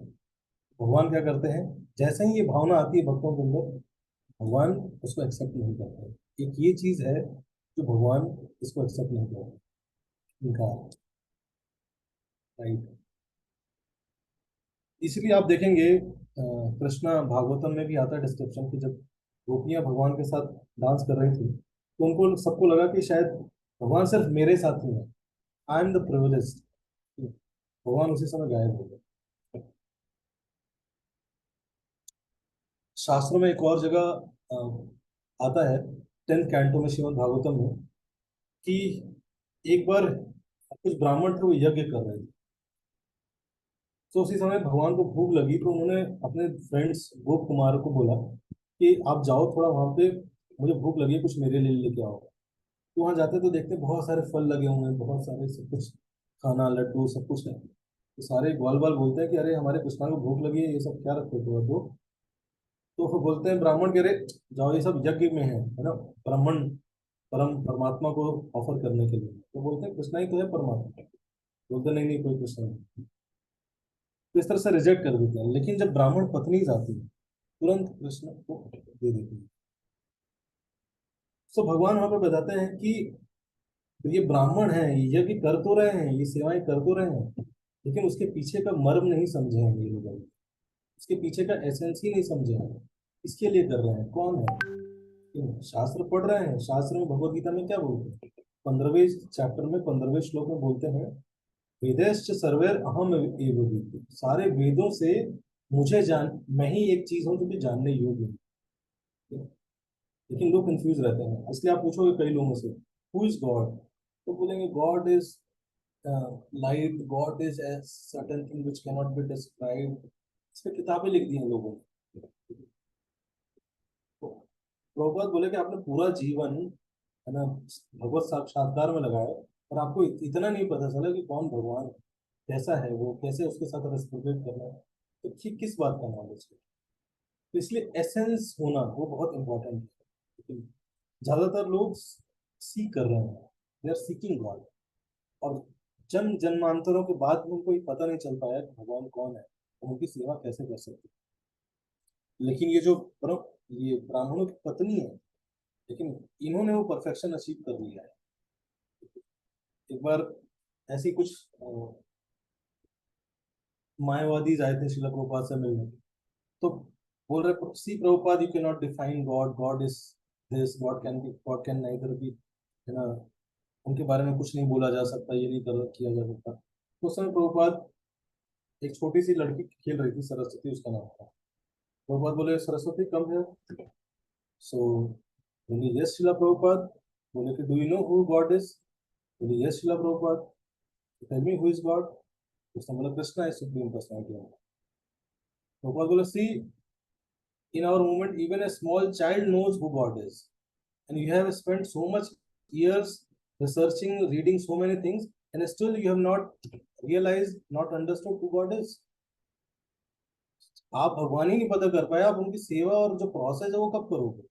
भगवान क्या करते हैं, जैसे ही ये भावना आती है भक्तों के अंदर, भगवान उसको एक्सेप्ट नहीं करते। एक ये चीज है जो भगवान इसको एक्सेप्ट नहीं करते, इनका, राइट। इसलिए आप देखेंगे कृष्णा भागवतम में भी आता है डिस्क्रिप्शन कि जब गोपियां भगवान के साथ डांस कर रही थी, तो उनको सबको लगा कि शायद भगवान सिर्फ मेरे साथ ही है, आई एम द प्रिविलेज्ड। भगवान उसी समय गायब हो गए। शास्त्रों में एक और जगह आता है, 10th कैंटो में श्रीमद् भागवतम में, कि एक बार कुछ ब्राह्मण थे, वो यज्ञ कर रहे थे। तो उसी समय भगवान को भूख लगी, तो उन्होंने अपने फ्रेंड्स गोप कुमार को बोला कि आप जाओ थोड़ा वहां पे, मुझे भूख लगी है, कुछ मेरे लिए लेके आओ। तो वहां जाते तो देखते बहुत सारे फल लगे हुए हैं, बहुत सारे सब कुछ, खाना लड्डू सब कुछ है। तो सारे ग्वाल बाल बोलते हैं कि अरे हमारे कृष्णा को भूख लगी है, ये सब क्या रखते हो तो। तो वो बोलते हैं ब्राह्मण कह रहे, जाओ ये सब यज्ञ में है ना, ब्राह्मण परमात्मा को ऑफर करने के लिए। तो बोलते हैं कृष्णा ही तो है परमात्मा। बोलते नहीं नहीं, कोई कृष्णा नहीं। तो इस तरह से रिजेक्ट कर देते हैं। लेकिन जब ब्राह्मण पत्नी जाती है, तुरंत कृष्ण को दे देती है। तो भगवान वहां पर बताते हैं कि ये ब्राह्मण है, ये यज्ञ कर तो रहे हैं, ये सेवाएं कर तो रहे हैं, लेकिन उसके पीछे का मर्म नहीं समझे हैं ये लोग अभी। उसके पीछे का एसेंस ही नहीं समझे हैं। इसके लिए कर रहे हैं, कौन है? क्यों? शास्त्र पढ़ रहे हैं, शास्त्र में भगवत गीता में क्या बोलते हैं, 15वें चैप्टर में 15वें श्लोक में बोलते हैं, वेदैश्च सर्वैर अहम एव वेद्यु। सारे वेदों से मुझे जान, मैं ही एक चीज हूँ जो कि जानने योग्य हूँ। लेकिन लोग कंफ्यूज रहते हैं, इसलिए आप पूछोगे कई लोगों से, हु इज गॉड, तो बोलेंगे God is light, God is a certain thing which can not be described. इस पे किताबें लिख दी हैं लोगों ने। तो प्रभुपाद बोले कि आपने पूरा जीवन है ना भगवत साक्षात्कार में लगाया, और आपको इतना नहीं पता चला कि कौन भगवान है, कैसा है वो, कैसे उसके साथ रेस्पोर्टेट करना है, तो किस बात का नॉलेज है। तो इसलिए एसेंस होना वो बहुत इंपॉर्टेंट है। लेकिन ज्यादातर लोग सीख कर रहे हैं, दे आर सीकिंग गॉड, और जन्म जन्मांतरों के बाद भी उनको ये पता नहीं चल पाया कि भगवान कौन है और उनकी सेवा कैसे कर सकते हैं। लेकिन ये जो ये ब्राह्मणों की पत्नी है, लेकिन इन्होंने वो परफेक्शन अचीव कर लिया है। एक बार ऐसी कुछ मायावादी आए थे शिला प्रभुपाद से मिलने, तो बोल रहे सी Prabhupada, you can not define God, God is this, God can neither be, है ना, उनके बारे में कुछ नहीं बोला जा सकता, ये नहीं कर किया जा सकता। तो उस समय प्रभुपाद, एक छोटी सी लड़की खेल रही थी, सरस्वती उसका नाम था, प्रभुपाद बोले सरस्वती कम है। सो बोले यस शिला प्रभुपाद। बोले कि do you know who God is? बोले yes Srila Prabhupada. Tell me who is God. उसने बोला Krishna is supreme personality. Prabhupada बोले see, in our movement even a small child knows who God is, and you have spent so much years researching, reading so many things, and still you have not realized, not understood who God is. आप भगवान ही नहीं पता कर पाए, आप उनकी सेवा और जो प्रोसेस है वो कब करोगे?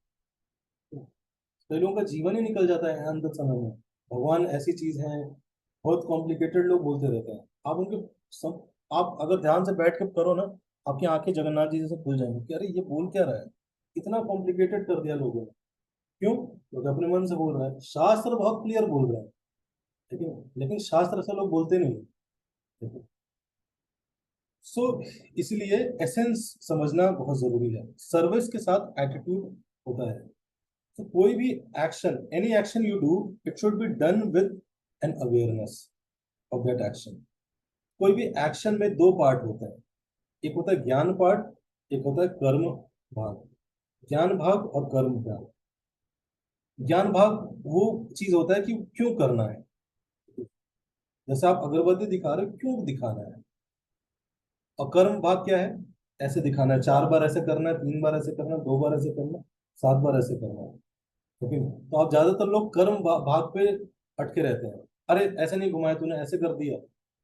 कई लोगों का जीवन ही निकल जाता है अंत समय में। भगवान ऐसी चीज है, बहुत कॉम्प्लिकेटेड लोग बोलते रहते हैं, आप उनके सब, आप अगर ध्यान से बैठ के करो ना, आपकी आंखें जगन्नाथ जी जैसे खुल जाएंगी कि अरे ये बोल क्या रहा है, इतना कॉम्प्लिकेटेड कर दिया लोगों ने। क्यों? क्योंकि अपने मन से बोल रहा है, शास्त्र बहुत क्लियर बोल रहा है, लेकिन लेकिन शास्त्र से लोग बोलते नहीं है। सो इसलिए एसेंस समझना बहुत जरूरी है। सर्विस के साथ एटीट्यूड होता है। तो कोई भी action, any action you do, it should be done with an awareness of that action. कोई भी एक्शन में दो पार्ट होते हैं, एक होता है ज्ञान पार्ट, एक होता है कर्म भाग। ज्ञान भाग और कर्म भाग। ज्ञान भाग वो चीज होता है कि क्यों करना है, जैसे आप अगरबत्ती दिखा रहे हो, क्यों दिखाना है। और कर्म भाग क्या है? ऐसे दिखाना है, 4 बार ऐसे करना है, 3 बार ऐसे करना है, 2 बार ऐसे करना है, 7 बार ऐसे करना है। ठीक है, तो आप ज्यादातर लोग कर्म भाग पे अटके रहते हैं। अरे ऐसे नहीं घुमाया तूने, ऐसे कर दिया,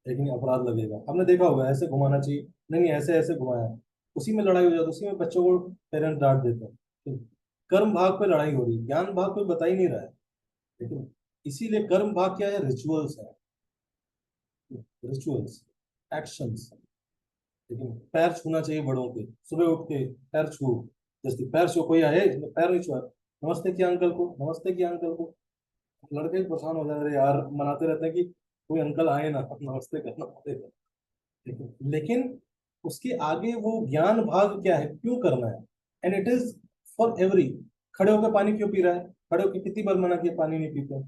लेकिन अपराध लगेगा, हमने देखा होगा ऐसे घुमाना चाहिए, नहीं नहीं ऐसे ऐसे घुमाया, उसी में लड़ाई हो जाती है, उसी में बच्चों को पेरेंट्स डांट देते हैं। ठीक है? कर्म भाग पे लड़ाई हो रही है, ज्ञान भाग कोई बता ही नहीं रहा है। लेकिन इसीलिए कर्म भाग क्या है? रिचुअल्स है, रिचुअल्स, एक्शंस। लेकिन पैर छूना चाहिए बड़ों के, सुबह उठ के पैर छू, जैसे पैर छू, कोई आए इसने पैर नहीं छुआ, नमस्ते किया अंकल को, नमस्ते किया अंकल को, लड़के भी परेशान हो जाते हैं यार, मनाते रहते हैं कि कोई अंकल आए ना, नमस्ते करना पड़ेगा। लेकिन उसके आगे वो ज्ञान भाग क्या है, क्यों करना है, and it is for every. खड़े होकर पानी क्यों पी रहा है? खड़े होकर कितनी बार मना किया पानी नहीं पीते?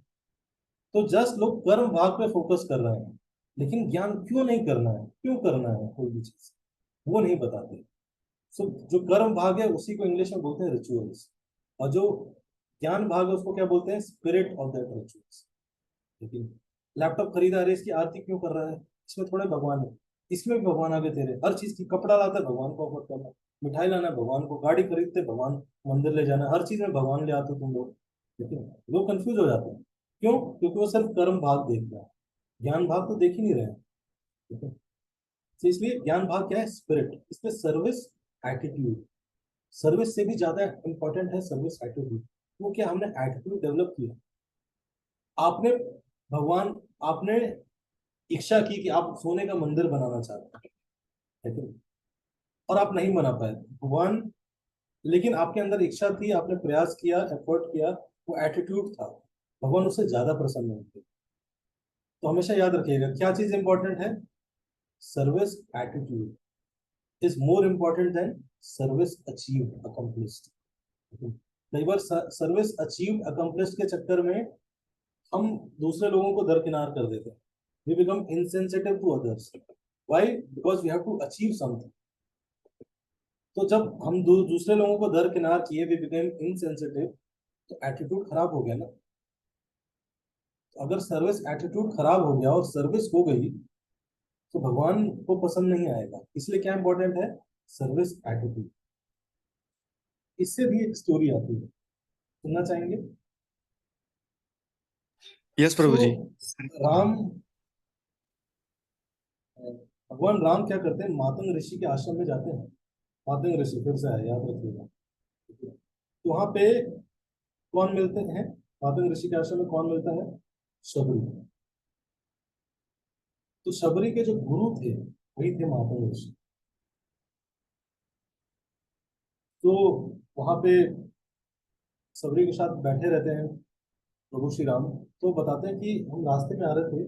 तो जस्ट लोग कर्म भाग पे फोकस कर रहे हैं, लेकिन ज्ञान क्यों नहीं करना है, क्यों करना है कोई भी चीज, वो नहीं बताते। सो जो कर्म भाग है उसी को इंग्लिश में बोलते हैं रिचुअल्स, और जो ज्ञान भाग है उसको क्या बोलते हैं? Spirit of that rituals. लेकिन लैपटॉप खरीदा, अरे इसकी आरती क्यों कर रहा है, इसमें थोड़े भगवान है, इसमें भी भगवान आगे तेरे, हर चीज की, कपड़ा लाता है भगवान को ऑफर करना, मिठाई लाना है भगवान को, गाड़ी खरीदते भगवान, मंदिर ले जाना, हर चीज में भगवान ले आते हो तुम लोग। लेकिन लोग कंफ्यूज हो जाते हैं, क्यों? क्योंकि वो सिर्फ कर्म भाग देख रहे हैं, ज्ञान भाग तो देख ही नहीं रहे हैं। ठीक है, तो इसलिए ज्ञान भाग क्या है? स्पिरिट। इसमें सर्विस एटीट्यूड, सर्विस से भी ज्यादा इंपॉर्टेंट है सर्विस एटीट्यूड। वो क्या, हमने एटीट्यूड डेवलप किया। आपने भगवान, आपने इच्छा की कि आप सोने का मंदिर बनाना चाहते हैं, ठीक है, और आप नहीं बना पाए भगवान, लेकिन आपके अंदर इच्छा थी, आपने प्रयास किया, एफर्ट किया, वो एटीट्यूड था, भगवान उससे ज्यादा प्रसन्न होते। तो हमेशा याद रखिएगा क्या चीज इंपॉर्टेंट है? Service attitude is more important than service achieved, accomplished. कई बार सर्विस अचीव्ड अकम्प्लिश्ड के चक्कर में हम दूसरे लोगों को दरकिनार कर देते हैं। We become insensitive to others. Why? Because we have to achieve something. तो जब हम दूसरे लोगों को दरकिनार किए, वी बिकम इनसेंसिटिव, तो एटीट्यूड खराब हो गया ना। अगर सर्विस एटीट्यूड खराब हो गया और सर्विस हो गई तो भगवान को पसंद नहीं आएगा। इसलिए क्या इंपॉर्टेंट है? Service attitude. इससे भी एक स्टोरी आती है, सुनना चाहेंगे? यस सो प्रभु जी। राम भगवान राम क्या करते हैं, मातंग ऋषि के आश्रम में जाते हैं। मातंग ऋषि फिर से है, याद रखिएगा। तो वहां पे कौन मिलते हैं? मातंग ऋषि के आश्रम में कौन मिलता है? शबरी। तो शबरी के जो गुरु थे वही थे मातंग ऋषि। तो वहां पे शबरी के साथ बैठे रहते हैं प्रभु श्री राम। तो बताते हैं कि हम रास्ते में आ रहे थे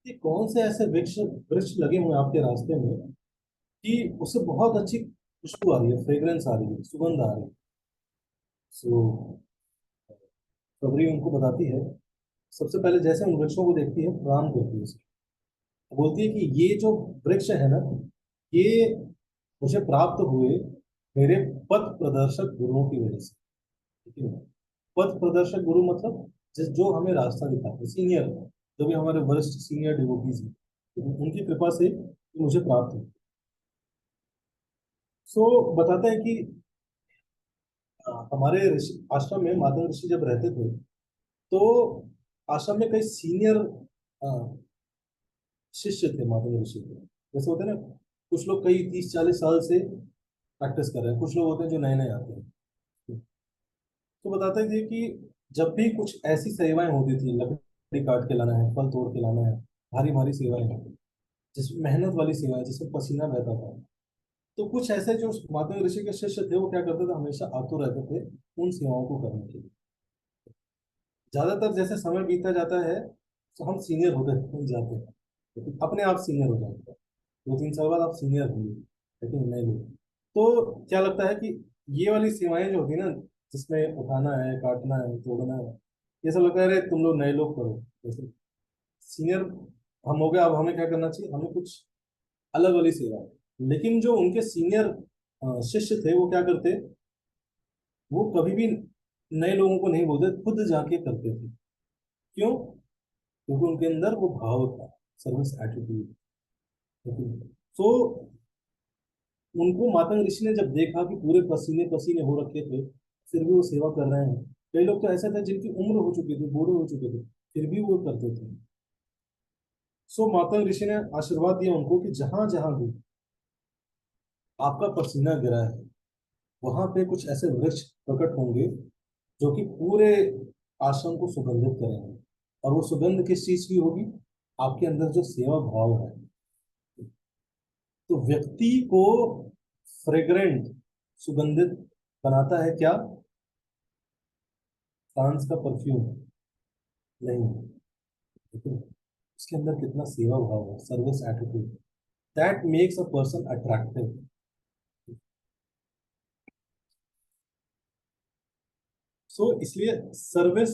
कि कौन से ऐसे वृक्ष वृक्ष लगे हुए हैं आपके रास्ते में कि उससे बहुत अच्छी खुशबू आ रही है, फ्रेग्रेंस आ रही है, सुगंध आ रही है। सो शबरी उनको बताती है, सबसे पहले जैसे उन वृक्षों को देखती है प्रणाम करती है उसे। बोलती है कि ये जो वृक्ष है ना, ये मुझे प्राप्त हुए मेरे पथ प्रदर्शक गुरुओं की वजह से। ठीक है? पथ प्रदर्शक गुरु मतलब जिस जो हमें रास्ता दिखाते हैं, सीनियर, जो भी हमारे वरिष्ठ सीनियर डिवोटीज हैं, तो उनकी कृपा से ये मुझे प्राप्त है। सो बताते हैं कि हमारे ऋषि आश्रम में माता ऋषि जब रहते थे तो आश्रम में कई सीनियर शिष्य थे माता ऋषि के। जैसे होते हैं ना, कुछ लोग कई 30-40 साल से प्रैक्टिस कर रहे हैं, कुछ लोग होते हैं जो नए नए आते हैं। तो बताते थे कि जब भी कुछ ऐसी सेवाएं होती थी, लकड़ी काट के लाना है, फल तोड़ के लाना है, भारी भारी सेवाएं हैं, जिसमें मेहनत वाली सेवाएं, जिसमें पसीना बहता था, तो कुछ ऐसे जो माता ऋषि के शिष्य थे वो क्या करते थे, हमेशा आतुर रहते थे उन सेवाओं को करने के लिए। ज्यादातर जैसे समय बीतता जाता है तो हम सीनियर होते जाते हैं, लेकिन अपने आप सीनियर हो जाते हैं। 2-3 साल बाद आप सीनियर होंगे, लेकिन नए लोग। तो क्या लगता है कि ये वाली सेवाएं जो होती है ना, जिसमें उठाना है, काटना है, तोड़ना है, ये सब लगता है अरे तुम लोग नए लोग करो। जैसे सीनियर हम हो गए, अब हमें क्या करना चाहिए, हमें कुछ अलग वाली सेवा है। लेकिन जो उनके सीनियर शिष्य थे वो क्या करते, वो कभी भी नए लोगों को नहीं बोलते, खुद जाके करते थे। क्यों? क्योंकि उनके अंदर वो भाव था, सर्विस एटीट्यूड। तो उनको मातंग ऋषि ने जब देखा कि पूरे पसीने पसीने हो रखे थे, फिर भी वो सेवा कर रहे हैं। कई लोग तो ऐसे थे जिनकी उम्र हो चुकी थी, बूढ़े हो चुके थे, फिर भी वो करते थे। सो मातंग ऋषि ने आशीर्वाद दिया उनको कि जहां जहां भी आपका पसीना गिरा है वहां पे कुछ ऐसे वृक्ष प्रकट होंगे जो कि पूरे आश्रम को सुगंधित करेंगे। और वो सुगंध किस चीज की होगी? आपके अंदर जो सेवा भाव है। तो व्यक्ति को फ्रेग्रेंट, सुगंधित बनाता है क्या? फ्रांस का परफ्यूम नहीं, लेकिन उसके अंदर कितना सेवा भाव है, service attitude, that makes a person attractive. So इसलिए सर्विस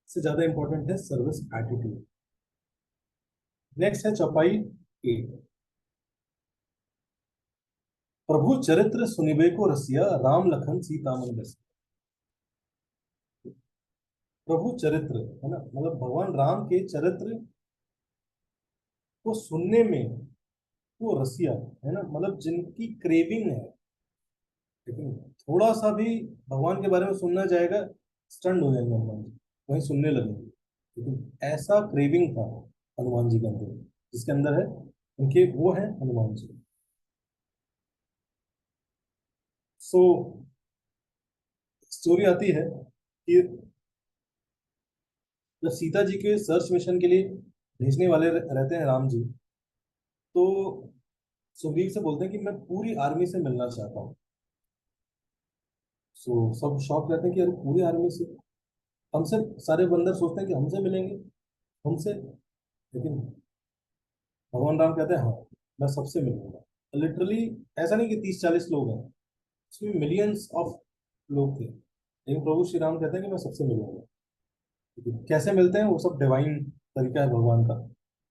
से ज्यादा इंपॉर्टेंट है सर्विस एटीट्यूड। नेक्स्ट है चौपाई 8। प्रभु चरित्र सुनिबे को रसिया, राम लखन सीता मन बसिया। प्रभु चरित्र है ना, मतलब भगवान राम के चरित्र को सुनने में वो रसिया है ना, मतलब जिनकी क्रेविंग है। लेकिन थोड़ा सा भी भगवान के बारे में सुनना जाएगा, स्टंड हो जाएंगे हनुमान जी, वहीं सुनने लगेंगे। लेकिन ऐसा क्रेविंग था हनुमान जी के अंदर, जिसके अंदर है उनके, वो है हनुमान जी। सो स्टोरी आती है कि जब सीता जी के सर्च मिशन के लिए भेजने वाले रहते हैं राम जी, तो सुग्रीव से बोलते हैं कि मैं पूरी आर्मी से मिलना चाहता हूँ। सो सब शौक रहते हैं कि अरे पूरी आर्मी से, हमसे, सारे बंदर सोचते हैं कि हमसे मिलेंगे, हमसे। लेकिन भगवान राम कहते हैं हाँ, मैं सबसे मिलूंगा। लिटरली ऐसा नहीं कि 30-40 लोग हैं, उसमें मिलियंस ऑफ लोग थे, लेकिन प्रभु श्री राम कहते हैं कि मैं सबसे मिलूंगा। लेकिन कैसे मिलते हैं, वो सब डिवाइन तरीका है भगवान का।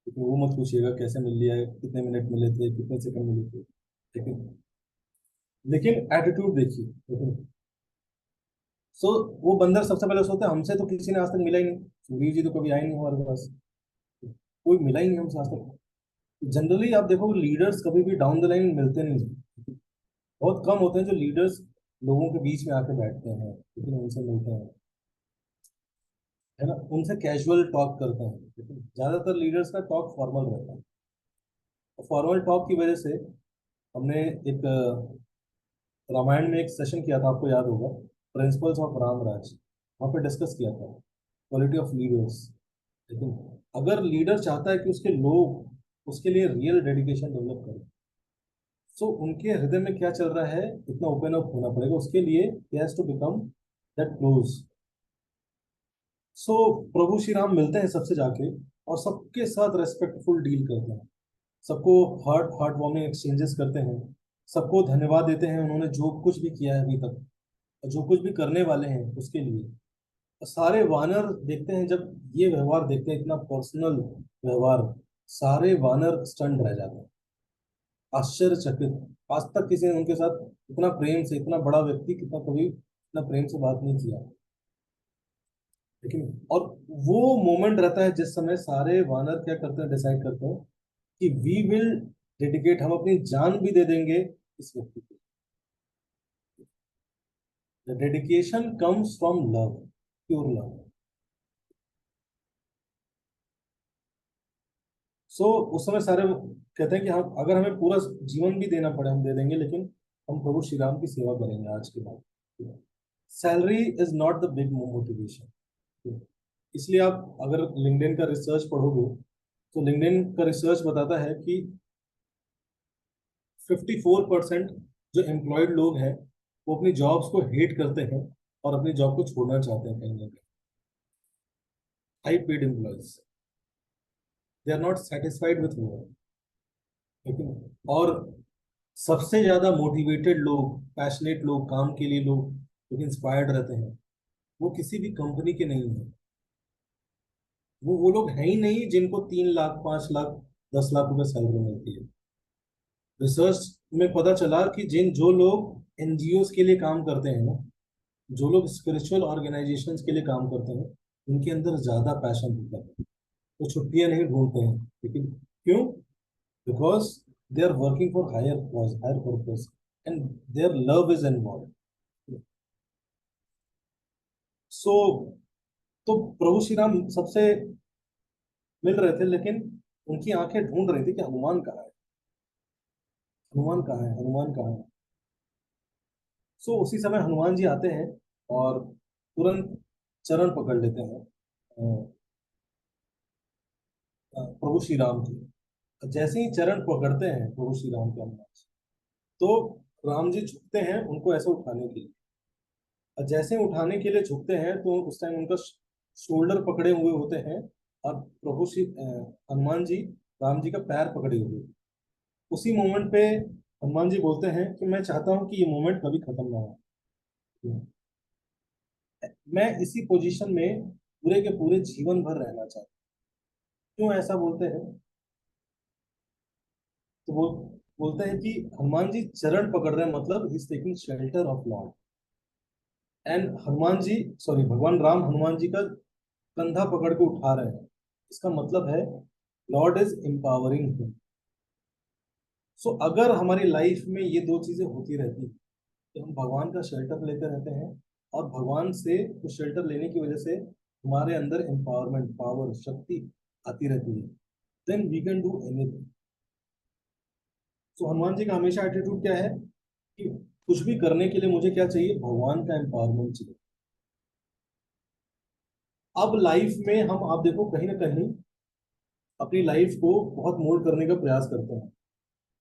लेकिन वो मत पूछिएगा कैसे मिल लिया है, कितने मिनट मिले थे, कितने सेकंड मिले थे। लेकिन लेकिन एटीट्यूड देखिए। लेकिन सो वो बंदर सबसे पहले सोचते हैं हमसे तो किसी ने आज तक मिला ही नहीं, सुग्रीव जी तो कभी आए नहीं हमारे पास, कोई मिला ही नहीं हमसे आज तक। जनरली आप देखो लीडर्स कभी भी डाउन द लाइन मिलते नहीं हैं। बहुत कम होते हैं जो लीडर्स लोगों के बीच में आके बैठते हैं, लेकिन उनसे मिलते हैं, है ना, उनसे कैजुअल टॉक करते हैं, लेकिन ज्यादातर लीडर्स का टॉक फॉर्मल रहता है। फॉर्मल टॉक की वजह से हमने एक रामायण में एक सेशन किया था, आपको याद होगा, प्रिंसिपल्स ऑफ रामराज, वहाँ पे डिस्कस किया था क्वालिटी ऑफ लीडर्स। लेकिन अगर लीडर चाहता है कि उसके लोग उसके लिए रियल डेडिकेशन डेवलप करें, सो उनके हृदय में क्या चल रहा है इतना ओपन अप होना पड़ेगा उसके लिए, he has to become that close। सो प्रभु श्री राम मिलते हैं सबसे जाके और सबके साथ रेस्पेक्टफुल डील करते हैं, सबको हार्ट हार्ट वार्मिंग एक्सचेंजेस करते हैं, सबको धन्यवाद देते हैं उन्होंने जो कुछ भी किया है अभी तक, और जो कुछ भी करने वाले हैं उसके लिए। और सारे वानर देखते हैं, जब ये व्यवहार देखते हैं, इतना पर्सनल व्यवहार, सारे वानर स्टंड रह जाते हैं, आश्चर्यचकित। आज तक किसी ने उनके साथ इतना प्रेम से, इतना बड़ा व्यक्ति कितना कभी इतना प्रेम से बात नहीं किया। लेकिन और वो मोमेंट रहता है जिस समय सारे वानर क्या करते हैं, डिसाइड करते हैं कि वी विल डेडिकेट, हम अपनी जान भी दे देंगे इस व्यक्ति को। The dedication comes from love, pure love. So उस समय सारे कहते हैं कि हम अगर हमें पूरा जीवन भी देना पड़े हम दे देंगे, लेकिन हम प्रभु श्री राम की सेवा करेंगे आज के बाद। Salary is not the big motivation. इसलिए आप अगर लिंक्डइन का रिसर्च पढ़ोगे तो लिंक्डइन का रिसर्च बताता है कि 54% जो एम्प्लॉयड लोग हैं वो अपनी जॉब्स को हेट करते हैं और अपनी जॉब को छोड़ना चाहते हैं कहीं ना कहीं। High paid employees, they are not satisfied with work. लेकिन और सबसे ज्यादा मोटिवेटेड लोग, पैशनेट लोग, काम के लिए लोग जो इंस्पायर्ड रहते हैं, वो किसी भी कंपनी के नहीं है। वो लोग हैं ही नहीं जिनको 3 लाख, 5 लाख, 10 लाख रुपए सैलरी मिलती है। रिसर्च में पता चला कि जो लोग एनजीओ के लिए काम करते हैं ना, जो लोग स्पिरिचुअल ऑर्गेनाइजेशंस के लिए काम करते हैं, उनके अंदर ज्यादा पैशन होता है, वो छुट्टियां नहीं ढूंढते हैं। लेकिन क्यों? Because they are working for higher cause, higher purpose, and their love is involve. So तो प्रभु श्री राम सबसे मिल रहे थे, लेकिन उनकी आंखें ढूंढ रही थी कि हनुमान कहाँ है, हनुमान कहाँ है, हनुमान कहाँ है। सो उसी समय हनुमान जी आते हैं और तुरंत चरण पकड़ लेते हैं प्रभु श्री राम के। जैसे ही चरण पकड़ते हैं प्रभु श्री राम के, हनुमान जी, तो राम जी झुकते हैं उनको ऐसे उठाने के लिए। और जैसे ही उठाने के लिए झुकते हैं तो उस टाइम उनका शोल्डर पकड़े हुए होते हैं, और प्रभु श्री हनुमान जी राम जी का पैर पकड़े हुए। उसी मोमेंट पे हनुमान जी बोलते हैं कि मैं चाहता हूं कि ये मोमेंट कभी खत्म ना हो, मैं इसी पोजीशन में पूरे के पूरे जीवन भर रहना चाहता हूं। क्यों ऐसा बोलते हैं? तो वो बोलते हैं कि हनुमान जी चरण पकड़ रहे हैं, मतलब he is taking shelter of lord. And Hanuman ji, sorry, भगवान राम हनुमान जी का कंधा पकड़ के उठा रहे हैं। इसका मतलब है लॉर्ड इज एम्पावरिंग हिम। सो अगर हमारी लाइफ में ये दो चीजें होती रहती हैं कि हम भगवान का शेल्टर लेते रहते हैं, और भगवान से उस शेल्टर लेने की वजह से हमारे अंदर एम्पावरमेंट, पावर, शक्ति आती रहती है, then we can do anything. So Hanuman ji का हमेशा एटीट्यूड क्या है कि कुछ भी करने के लिए मुझे क्या चाहिए, भगवान का एम्पावरमेंट चाहिए। अब लाइफ में हम, आप देखो, कहीं ना कहीं अपनी लाइफ को बहुत मोल्ड करने का प्रयास करते हैं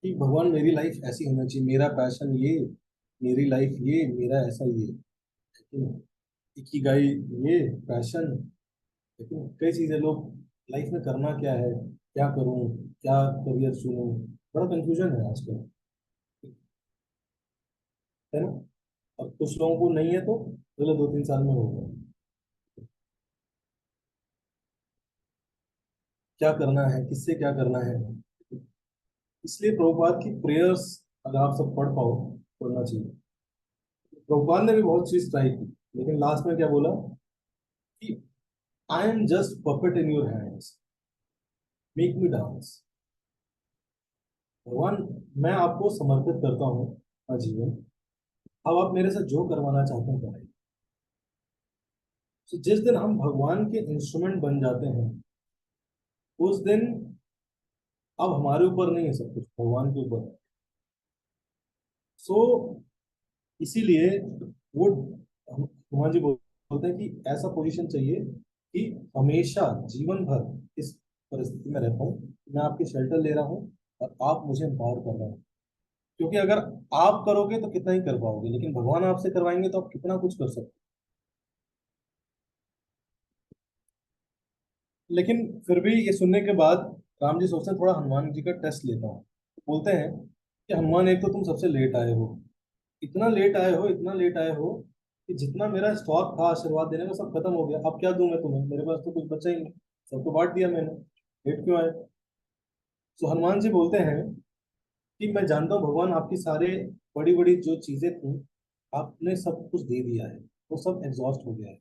कि भगवान मेरी लाइफ ऐसी होनी चाहिए, मेरा पैशन ये, मेरी लाइफ ये, मेरा ऐसा ये। लेकिन इकिगाई, ये पैशन, लेकिन कई चीजें लोग लाइफ में करना क्या है, क्या करूं, क्या करियर चुनूं, बड़ा कंफ्यूजन है आजकल, है ना। और कुछ लोगों को नहीं है तो अगले 2-3 साल में होगा, क्या करना है, किससे क्या करना है। इसलिए प्रभुपाद की प्रेयर्स अगर आप सब पढ़ पाओ, पढ़ना चाहिए। प्रभुपाद ने भी बहुत चीज ट्राई की, लेकिन लास्ट में क्या बोला कि I am just puppet in your hands, make me dance. भगवान, मैं आपको समर्पित करता हूँ अपना जीवन, अब आप मेरे से जो करवाना चाहते हैं कराइए। तो जिस दिन हम भगवान के इंस्ट्रूमेंट बन जाते हैं, उस दिन अब हमारे ऊपर नहीं है सब कुछ, भगवान के ऊपर है। सो इसीलिए वो हनुमान जी बोलते हैं कि ऐसा पोजीशन चाहिए कि हमेशा जीवन भर इस परिस्थिति में रहता हूँ, मैं आपके शेल्टर ले रहा हूँ और आप मुझे एम्पावर कर रहे हैं। क्योंकि अगर आप करोगे तो कितना ही कर पाओगे, लेकिन भगवान आपसे करवाएंगे तो आप कितना कुछ कर सकते हो। लेकिन फिर भी ये सुनने के बाद राम जी सोचते हैं थोड़ा हनुमान जी का टेस्ट लेता हूँ। बोलते हैं कि हनुमान, एक तो तुम सबसे लेट आए हो, इतना लेट आए हो, इतना लेट आए हो कि जितना मेरा स्टॉक था आशीर्वाद देने का सब खत्म हो गया, अब क्या दूं मैं तुम्हें, मेरे पास तो कुछ बचा ही नहीं, सब तो बांट दिया मैंने, लेट क्यों आए। तो हनुमान जी बोलते हैं कि मैं जानता हूँ भगवान, आपकी सारे बड़ी बड़ी जो चीजें थी आपने सब कुछ दे दिया है, वो सब एग्जॉस्ट हो गया है,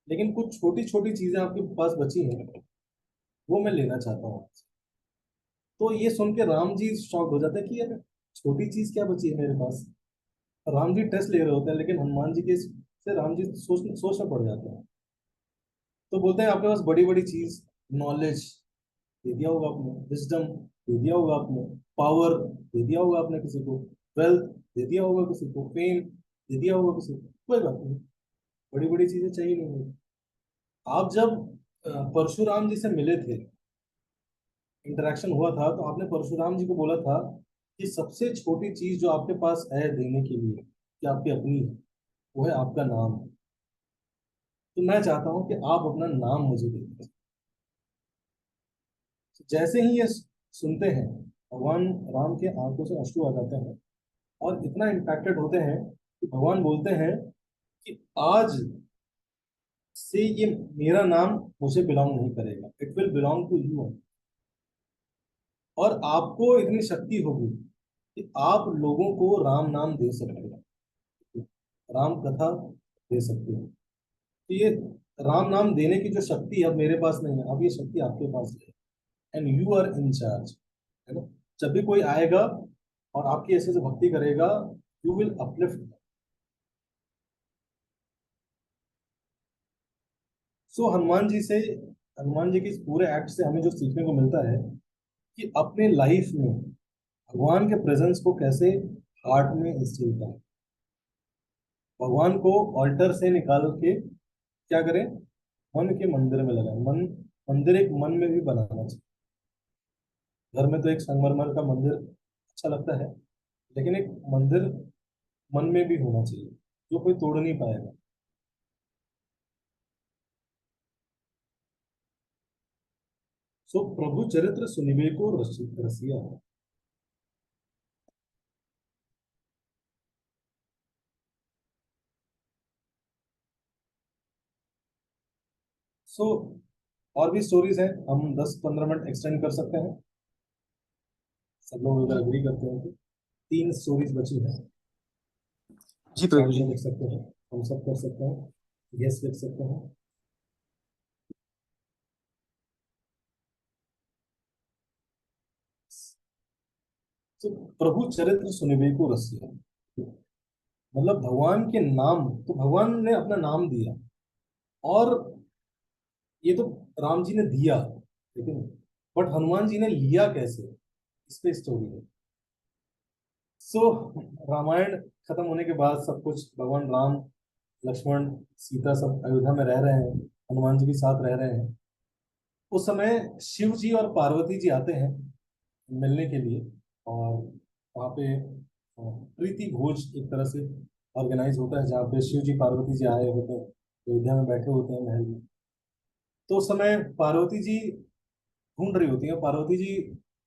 लेकिन कुछ छोटी छोटी चीजें आपके पास बची हैं, वो मैं लेना चाहता हूँ आपसे। तो ये सुन के राम जी शॉक हो जाते हैं कि यार छोटी चीज क्या बची है मेरे पास। राम जी टेस्ट ले रहे होते हैं, लेकिन हनुमान जी के से राम जी सोच में पड़ जाते हैं। तो बोलते हैं आपके पास बड़ी बड़ी चीज, नॉलेज दे दिया होगा आपने, विजडम दे दिया होगा आपने, पावर दे दिया होगा आपने किसी को, वेल्थ दे दिया होगा किसी को, फेम दे दिया होगा किसी को, कोई बात नहीं, बड़ी बड़ी चीजें चाहिए नहीं होगी। आप जब परशुराम जी से मिले थे, इंटरेक्शन हुआ था, तो आपने परशुराम जी को बोला था कि सबसे छोटी चीज जो आपके पास है देने के लिए, कि आपकी अपनी है, वो है आपका नाम। तो मैं चाहता हूँ कि आप अपना नाम मुझे दे दीजिए। जैसे ही ये सुनते हैं, भगवान राम के आंखों से अश्रु आ जाते हैं और इतना इम्पैक्टेड होते हैं कि भगवान बोलते हैं कि आज से ये मेरा नाम मुझे बिलोंग नहीं करेगा, it will belong to you. और आपको इतनी शक्ति होगी कि आप लोगों को राम नाम दे सकते हो, राम कथा दे सकते हो। तो ये राम नाम देने की जो शक्ति अब मेरे पास नहीं है, अब ये शक्ति आपके पास है, and you are in charge, है ना। जब भी कोई आएगा और आपकी ऐसे से भक्ति करेगा, यू विल अपलिफ्ट। सो हनुमान जी के इस पूरे एक्ट से हमें जो सीखने को मिलता है कि अपने लाइफ में भगवान के प्रेजेंस को कैसे हार्ट में इंस्टिल करें, भगवान को ऑल्टर से निकाल के क्या करें, मन के मंदिर में लगाएं। मंदिर एक मन में भी बनाना चाहिए। घर में तो एक संगमरमर का मंदिर अच्छा लगता है, लेकिन एक मंदिर मन में भी होना चाहिए, जो कोई तोड़ नहीं पाएगा। सो प्रभु चरित्र सुनिबे को रसिया। सो और भी स्टोरीज हैं, हम 10-15 मिनट एक्सटेंड कर सकते हैं, सब लोग अगर एग्री करते हैं तो। 3 स्टोरीज बची हैं, जी प्रभु चैट जी। में लिख सकते हैं, हम सब कर सकते हैं, यस लिख सकते हैं। तो प्रभु चरित्र सुनिबे को रसिया, मतलब भगवान के नाम, तो भगवान ने अपना नाम दिया, और ये तो राम जी ने दिया, लेकिन बट हनुमान जी ने लिया कैसे, इस पे स्टोरी है। सो रामायण खत्म होने के बाद सब कुछ, भगवान राम, लक्ष्मण, सीता सब अयोध्या में रह रहे हैं, हनुमान जी के साथ रह रहे हैं। उस समय शिव जी और पार्वती जी आते हैं मिलने के लिए, और वहाँ पे प्रीति भोज एक तरह से ऑर्गेनाइज होता है, जहाँ पे शिव जी पार्वती जी आए होते हैं, अयोध्या में बैठे होते हैं महल में। तो उस समय पार्वती जी ढूंढ रही होती है, पार्वती जी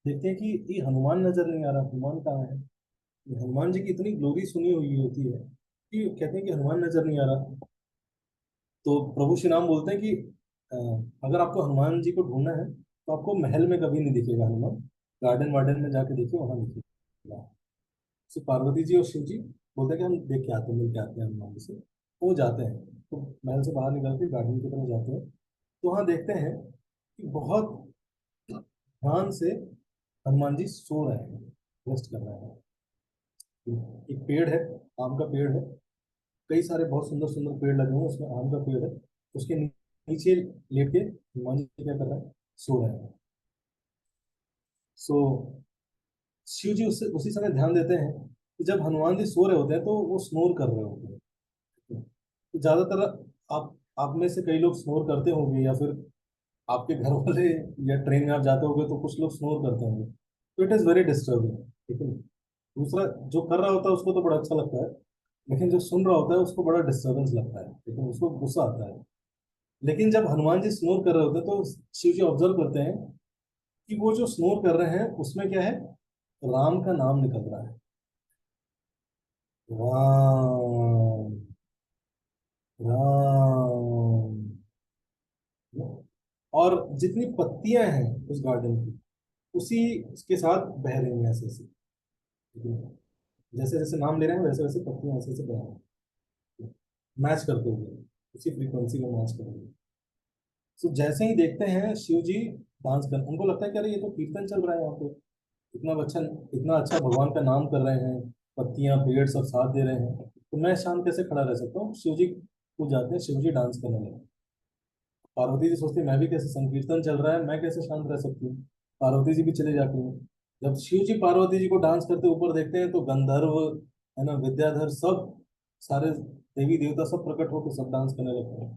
देखते हैं कि ये हनुमान नजर नहीं आ रहा, हनुमान कहाँ है। ये हनुमान जी की इतनी ग्लोरी सुनी हुई होती है कि कहते हैं कि हनुमान नजर नहीं आ रहा। तो प्रभु श्री राम बोलते हैं कि अ, अगर आपको हनुमान जी को ढूंढना है तो आपको महल में कभी नहीं दिखेगा हनुमान, गार्डन वार्डन में जाके देखिए, वहां दिखेगा। तो पार्वती जी और शिव जी बोलते हैं कि हम देख के आते हैं, मिल के आते हैं हनुमान जी से। वो जाते हैं, तो महल से बाहर निकल के गार्डन की तरफ जाते हैं। तो वहाँ देखते हैं कि बहुत ध्यान से हनुमान जी सो रहे हैं, रेस्ट कर रहे हैं। एक पेड़ है, आम का पेड़ है, कई सारे बहुत सुंदर सुंदर पेड़ लगे हुए हैं, उसमें आम का पेड़ है। उसके नीचे लेट के हनुमान जी क्या कर रहे हैं, सो रहे हैं। सो शिव जी उससे उसी समय ध्यान देते हैं कि जब हनुमान जी सो रहे होते हैं तो वो स्नोर कर रहे होते हैं। तो ज्यादातर आप में से कई लोग स्नोर करते होंगे, या फिर आपके घर वाले, या ट्रेन में आप जाते होंगे तो कुछ लोग स्नोर करते होंगे। तो इट इज वेरी डिस्टर्बिंग, ठीक है। दूसरा, जो कर रहा होता है उसको तो बड़ा अच्छा लगता है, लेकिन जो सुन रहा होता है उसको बड़ा डिस्टर्बेंस लगता है, लेकिन उसको गुस्सा आता है। लेकिन जब हनुमान जी स्नोर कर रहे होते हैं तो शिव जी ऑब्जर्व करते हैं कि वो जो स्नोर कर रहे हैं उसमें क्या है, राम का नाम निकल रहा है। राम, राम। और जितनी पत्तियां हैं उस गार्डन की, उसी के साथ बह रही हैं ऐसे ऐसे, जैसे जैसे नाम ले रहे हैं वैसे वैसे पत्तियां ऐसे ऐसे बह रही हैं, मैच करते हुए, उसी फ्रीक्वेंसी में मैच कर रही है। तो जैसे ही देखते हैं शिव जी डांस कर, उनको लगता है कि अरे ये तो कीर्तन चल रहा है यहाँ पे, इतना अच्छा भगवान का नाम कर रहे हैं, पत्तियां पेड़ सब साथ दे रहे हैं, तो मैं शांत कैसे खड़ा रह सकता हूँ। शिव जी को जाते हैं, शिव जी डांस करने लगे। पार्वती जी सोचती है, मैं भी कैसे, संकीर्तन चल रहा है, मैं कैसे शांत रह सकती हूँ। पार्वती जी भी चले जाती हैं। जब शिव जी पार्वती जी को डांस करते ऊपर देखते हैं तो गंधर्व, है ना, विद्याधर, सब सारे देवी देवता सब प्रकट होकर सब डांस करने लगते हैं।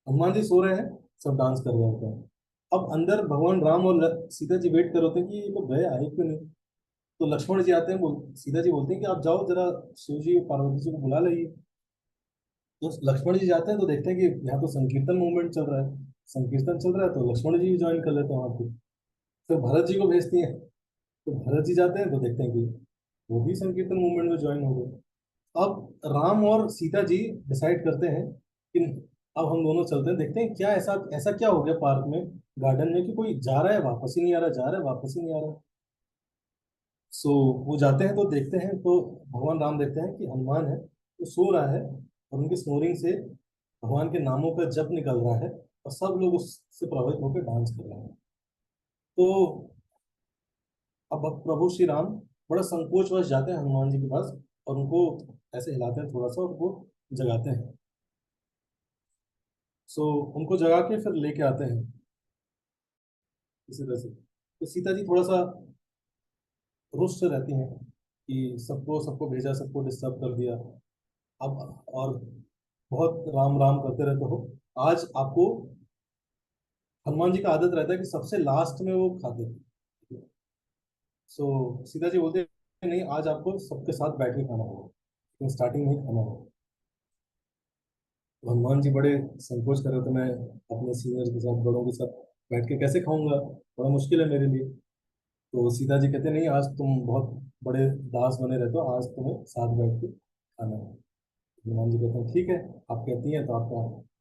हनुमान जी सो रहे हैं, सब डांस कर रहे होते हैं। अब अंदर भगवान राम और सीता जी वेट कर रहे होते हैं कि ये लोग गए, आए क्यों नहीं। तो लक्ष्मण जी आते हैं, सीता जी बोलते हैं कि आप जाओ जरा शिव जी और पार्वती जी को बुला लाइए। तो लक्ष्मण जी जाते हैं तो देखते हैं कि यहाँ तो संकीर्तन मूवमेंट चल रहा है, संकीर्तन चल रहा है, तो लक्ष्मण जी भी ज्वाइन कर लेते हैं वहाँ पे। फिर भरत जी को भेजती हैं, तो भरत जी जाते हैं तो देखते हैं कि वो भी संकीर्तन मूवमेंट में ज्वाइन हो गए। अब राम और सीता जी डिसाइड करते हैं कि अब हम दोनों चलते हैं, देखते हैं क्या ऐसा ऐसा क्या हो गया पार्क में, गार्डन में, कि कोई जा रहा है वापस ही नहीं आ रहा, जा रहा है वापस ही नहीं आ रहा। सो वो जाते हैं तो देखते हैं, तो भगवान राम देखते हैं कि हनुमान है वो सो रहा है, और उनके स्नोरिंग से भगवान के नामों का जप निकल रहा है, और सब लोग उससे प्रभावित होकर डांस कर रहे हैं। तो अब प्रभु श्री राम बड़ा संकोचवश जाते हैं हनुमान जी के पास, और उनको ऐसे हिलाते हैं थोड़ा सा, और वो जगाते हैं। सो उनको जगा के फिर लेके आते हैं इसी तरह से। तो सीता जी थोड़ा सा रुष्ट रहती हैं कि सबको सबको भेजा, सबको डिस्टर्ब कर दिया। अब और बहुत राम राम करते रहते हो। आज आपको, हनुमान जी का आदत रहता है कि सबसे लास्ट में वो खाते थे। सो सीता जी बोलते हैं नहीं, आज आपको सबके साथ बैठ के खाना होगा, लेकिन स्टार्टिंग में ही खाना होगा। तो हनुमान जी बड़े संकोच कर रहे थे, मैं अपने सीनियर के साथ, बड़ों के साथ बैठ के कैसे खाऊंगा, बड़ा मुश्किल है मेरे लिए। तो सीता जी कहते नहीं, आज तुम बहुत बड़े दास बने रहते हो, आज तुम्हें साथ बैठ के खाना है। हनुमान जी कहते हैं ठीक है, आप कहती हैं तो आपका,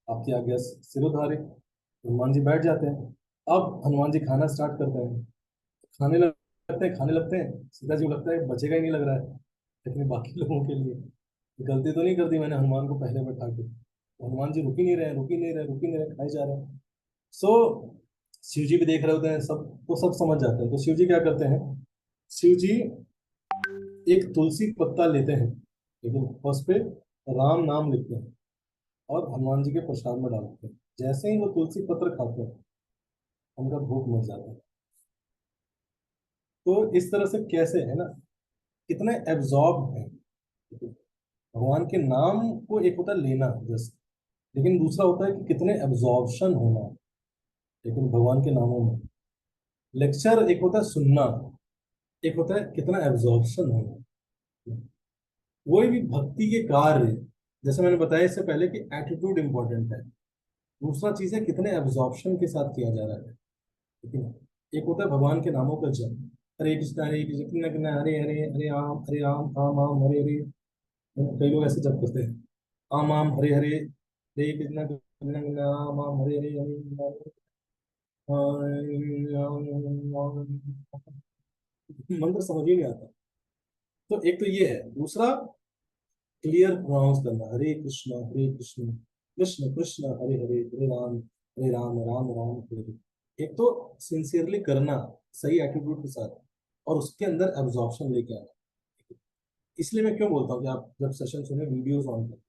आपकी आज्ञा सिरोधार्य। हनुमान जी बैठ जाते हैं। अब हनुमान जी खाना स्टार्ट करते हैं, खाने लगते हैं। सीता जी को लगता है बचेगा ही नहीं लग रहा है, लेकिन बाकी लोगों के लिए गलती तो नहीं कर दी मैंने हनुमान को पहले बैठा के। तो हनुमान जी रुक ही नहीं रहे, रुक ही नहीं रहे, रुक ही नहीं रहे, खाए जा रहे हैं। सो शिव जी भी देख रहे होते हैं सब, तो सब समझ जाते हैं। तो शिव जी क्या करते हैं, शिव जी एक तुलसी पत्ता लेते हैं, लेकिन उस पे राम नाम लिखते हैं, और हनुमान जी के प्रसाद में डालते हैं। जैसे ही वो तुलसी पत्र खाते हैं, उनका भूख मिट जाता है। तो इस तरह से कैसे, है ना, कितने एब्जॉर्ब है भगवान के नाम को। एक होता है लेना जस्ट, लेकिन दूसरा होता है कि कितने एब्जॉर्प्शन होना, लेकिन भगवान के नामों में। लेक्चर एक होता है सुनना, एक होता है कितना एब्जॉर्प्शन होना। कोई भी भक्ति के कार्य, जैसे मैंने बताया इससे पहले कि एटीट्यूड इंपॉर्टेंट है, दूसरा चीज है कितने एब्जॉर्प्शन के साथ किया जा रहा है, ठीक है। एक होता है भगवान के नामों का जप, हरे कृष्ण कृष्ण कृष्ण हरे हरे, हरे राम राम राम हरे हरे। कई लोग ऐसे जप करते हैं, आम आम हरे हरे, हरे कृष्ण कृष्ण कृष्ण राम राम हरे हरे, मंत्र समझ ही नहीं आता। तो एक तो ये है। दूसरा, क्लियर प्रोनाउंस करना, हरे कृष्ण कृष्ण कृष्ण हरे हरे, हरे राम राम राम हरे हरे। एक तो सिंसियरली करना, सही एटीट्यूड के साथ, और उसके अंदर एब्जॉर्प्शन लेके आना। इसलिए मैं क्यों बोलता हूँ कि आप जब सेशन सुने वीडियोस ऑन करें,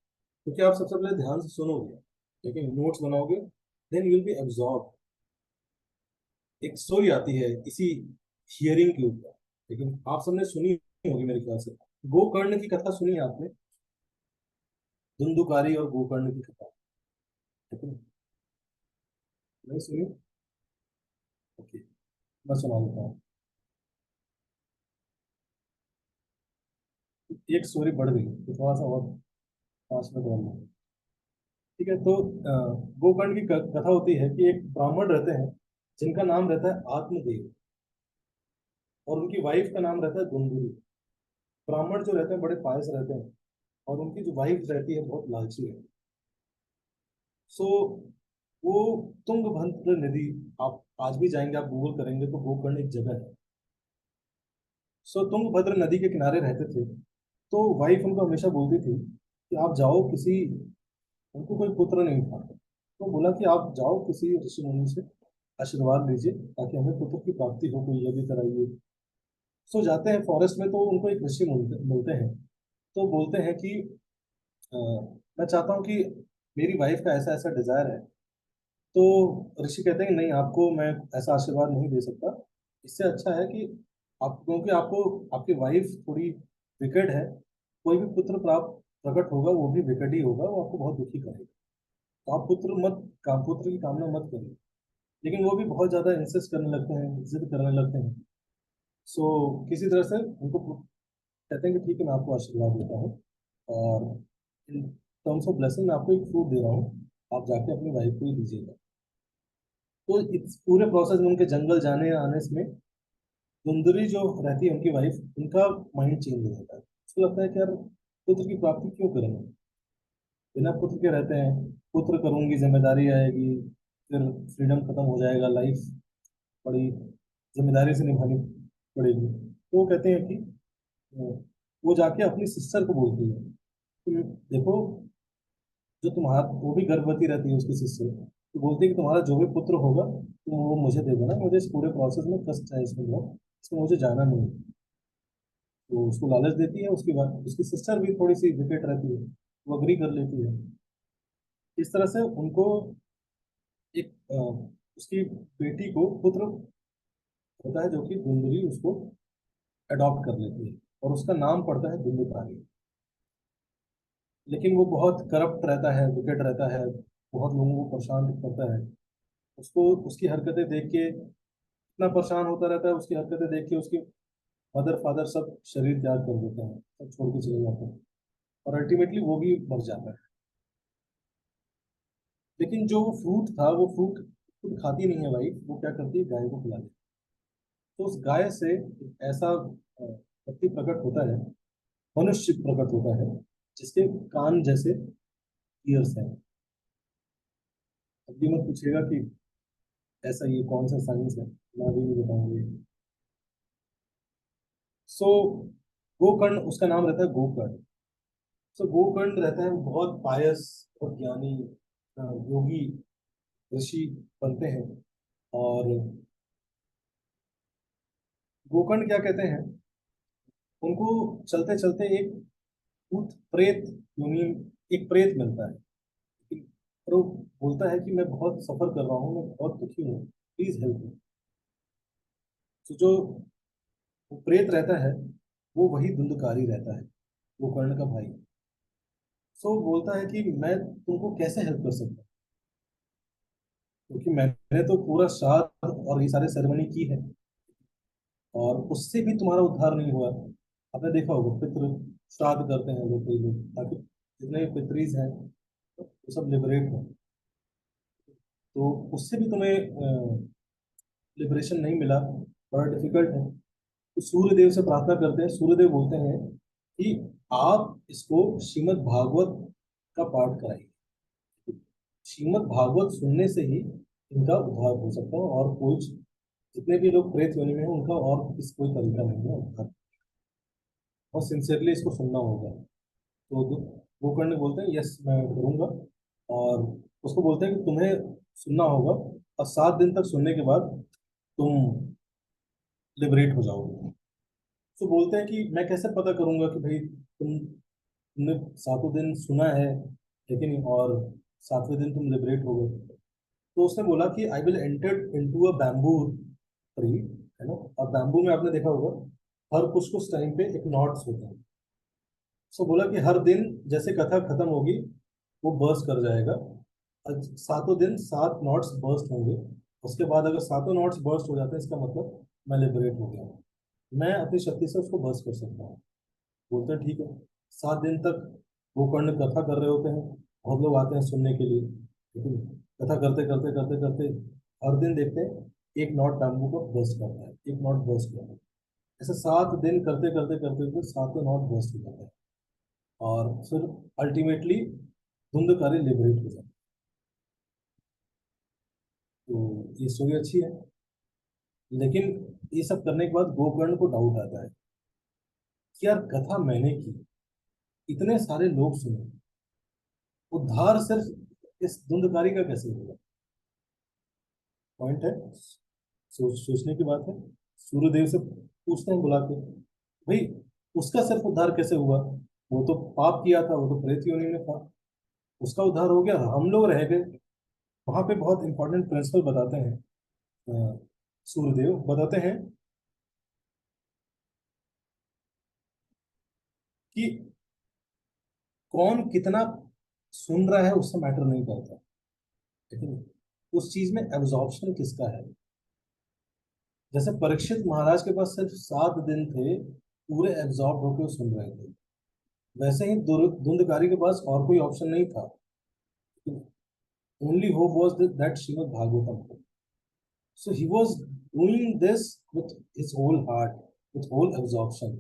क्योंकि आप सबसे पहले ध्यान से सुनोगे, लेकिन नोट्स बनाओगे, then you will be absorb. एक स्टोरी आती है इसी हियरिंग के ऊपर, लेकिन आप सबने सुनी होगी मेरे ख्याल से। गोकर्ण की कथा सुनी है आपने? धुंधुकारी और गोकर्ण की कथा, ठीक है? नहीं सुनी? ओके, मैं सुना देता हूँ। एक स्टोरी बढ़ गई तो थोड़ा सा और 5 मिनट और लूँ। ठीक है, तो गोकर्ण की कथा होती है कि एक ब्राह्मण रहते हैं जिनका नाम रहता है आत्मदेव, और उनकी वाइफ का नाम रहता है धुंधुरी। ब्राह्मण जो रहते हैं बड़े पायस रहते हैं, और उनकी जो वाइफ रहती है बहुत लालची है। सो वो तुंगभद्र नदी, आप आज भी जाएंगे, आप गूगल करेंगे तो गोकर्ण एक जगह है। सो तुंगभद्र नदी के किनारे रहते थे। तो वाइफ उनको हमेशा बोलती थी कि आप जाओ किसी, उनको कोई पुत्र नहीं था, तो बोला कि आप जाओ किसी ऋषि मुनि से आशीर्वाद लीजिए ताकि हमें पुत्र की प्राप्ति हो, कोई यदि कराइए। सो जाते हैं फॉरेस्ट में, तो उनको एक ऋषि मिलते मिलते हैं। तो बोलते हैं कि अ, मैं चाहता हूँ कि मेरी वाइफ का ऐसा ऐसा डिजायर है। तो ऋषि कहते हैं कि नहीं, आपको मैं ऐसा आशीर्वाद नहीं दे सकता। इससे अच्छा है कि आप, क्योंकि आपको आपकी वाइफ थोड़ी विकेट है, कोई भी पुत्र प्राप्त प्रकट होगा वो भी विकेट ही होगा, वो आपको बहुत दुखी करेगा। तो आप पुत्र की कामना मत करिए। लेकिन वो भी बहुत ज्यादा इंसिस्ट करने लगते हैं, जिद करने लगते हैं। सो किसी तरह से उनको कहते हैं कि ठीक है, मैं आपको आशीर्वाद देता हूँ, और इन टर्म्स ऑफ ब्लेसिंग मैं आपको एक फ्रूट दे रहा हूँ, आप जाके अपनी वाइफ को ही दीजिएगा। तो इस पूरे प्रोसेस में, उनके जंगल जाने आने में, सुंदरी जो रहती है उनकी वाइफ, उनका माइंड चेंज हो जाता है। उसको लगता है कि यार पुत्र की प्राप्ति क्यों करेंगे, बिना पुत्र के रहते हैं, पुत्र करूंगी जिम्मेदारी आएगी, फिर फ्रीडम खत्म हो जाएगा, लाइफ बड़ी जिम्मेदारी से निभानी पड़ेगी। तो वो कहते हैं कि वो जाके अपनी सिस्टर को बोलती है कि देखो, जो तुम्हारा, वो भी गर्भवती रहती है उसकी सिस्टर, तो बोलती है कि तुम्हारा जो भी पुत्र होगा तुम वो मुझे दे देना, मुझे इस पूरे प्रोसेस में कष्ट है इसमें बहुत, इसमें मुझे जाना नहीं है। तो उसको लालच देती है, उसकी बात, उसकी सिस्टर भी थोड़ी सी विकेट रहती है, वो अग्री कर लेती है। इस तरह से उनको एक उसकी बेटी को पुत्र होता है, जो कि धुंधली उसको अडॉप्ट कर लेती है, और उसका नाम पड़ता है धुंधुकारी। लेकिन वो बहुत करप्ट रहता है, विकेट रहता है, बहुत लोगों को परेशान करता है। उसको उसकी हरकतें देख के इतना परेशान होता रहता है, उसकी हरकतें देख के उसके मदर फादर सब शरीर त्याग कर देते हैं, सब छोड़ के चले जाते हैं, और अल्टीमेटली वो भी मर जाता है। लेकिन जो फ्रूट था, वो फ्रूट खुद खाती नहीं है भाई, वो क्या करती है, गाय को खिला देती है। तो उस गाय से एक ऐसा व्यक्ति प्रकट होता है, मनुष्य प्रकट होता है, जिसके कान जैसे ईयर्स हैं। अब भी मत पूछिएगा कि ऐसा ये कौन सा साइंस है, मैं अभी नहीं बताऊंगी। सो गोकर्ण, उसका नाम रहता है गोकर्ण। सो गोकर्ण रहता है, बहुत पायस और ज्ञानी योगी ऋषि बनते हैं। और गोकर्ण क्या कहते हैं, उनको चलते चलते एक भूत प्रेत योनि, एक प्रेत मिलता है। और वो बोलता है कि मैं बहुत सफर कर रहा हूँ, मैं बहुत दुखी हूँ, प्लीज हेल्प मी। तो जो वो प्रेत रहता है, वो वही धुंधकारी रहता है, गोकर्ण का भाई। सो बोलता है कि मैं तुमको कैसे हेल्प कर सकता हूँ, क्योंकि मैंने तो पूरा श्राद्ध और ये सारे सेरेमनी की है, और उससे भी तुम्हारा उद्धार नहीं हुआ। आपने देखा होगा पितृ श्राद्ध करते हैं लोग, कई लोग, ताकि जितने पितरीज हैं वो सब लिबरेट हो। तो उससे भी तुम्हें लिबरेशन नहीं मिला, बड़ा डिफिकल्ट है। तो सूर्य देव से प्रार्थना करते हैं, सूर्य देव बोलते हैं कि आप इसको श्रीमद् भागवत का पाठ कराइए, श्रीमद् भागवत सुनने से ही इनका उद्धार हो सकता है, और कोई, जितने भी लोग प्रेत योनि में हैं उनका और इस कोई तरीका नहीं है उद्धार, और सिंसियरली इसको सुनना होगा। तो गोकर्ण बोलते हैं यस मैं करूँगा। और उसको बोलते हैं कि तुम्हें सुनना होगा, और 7 दिन तक सुनने के बाद तुम लिबरेट हो जाओगे। तो बोलते हैं कि मैं कैसे पता करूंगा कि भाई तुमने 7 दिन सुना है, लेकिन और 7वें दिन तुम लिबरेट हो गए। तो उसने बोला कि I will enter into a bamboo tree, है ना। और बैम्बू में आपने देखा होगा हर कुछ कुछ टाइम पे एक नॉट्स होते हैं। सो बोला कि हर दिन जैसे कथा खत्म होगी वो बर्स्ट कर जाएगा, और 7 दिन 7 नॉट्स बर्स्ट होंगे। उसके बाद अगर 7 नॉट्स बर्स्ट हो जाते हैं इसका मतलब मैं लिबरेट हो गया हूँ, मैं अपनी शक्ति से उसको बर्स्ट कर सकता हूँ। बोलते हैं ठीक है। 7 दिन तक वो कर्ण कथा कर रहे होते हैं, बहुत लोग आते हैं सुनने के लिए, लेकिन कथा करते करते करते करते हर दिन देखते हैं एक नॉट बैम्बू को बर्स्ट करता है, एक नॉट बर्स्ट करता है। ऐसे 7 दिन करते करते करते करते 7 नॉट बर्स्ट हो जाता है, और फिर अल्टीमेटली धुंधकारी लिबरेट हो जाता है। तो ये स्टोरी अच्छी है, लेकिन ये सब करने के बाद गोकर्ण को डाउट आता है कि यार कथा मैंने की, इतने सारे लोग सुने, उद्धार सिर्फ इस धुंधकारी का कैसे होगा। पॉइंट है, सोचने की बात है। सूर्यदेव से पूछते हैं बुला के, भाई उसका सिर्फ उद्धार कैसे हुआ, वो तो पाप किया था, वो तो प्रेत योनि में था, उसका उद्धार हो गया, हम लोग रह गए। वहां पे बहुत इंपॉर्टेंट प्रिंसिपल बताते हैं, अ, सूर्यदेव बताते हैं कि कौन कितना सुन रहा है उससे मैटर नहीं करता, लेकिन उस चीज में एब्जॉर्प्शन किसका है। जैसे परीक्षित महाराज के पास सिर्फ 7 दिन थे, पूरे एब्जॉर्ब होकर वो सुन रहे थे, वैसे ही धुंधकारी के पास और कोई ऑप्शन नहीं था। Only hope was that Srimad Bhagavatam. So he was doing this with his whole heart, with whole absorption.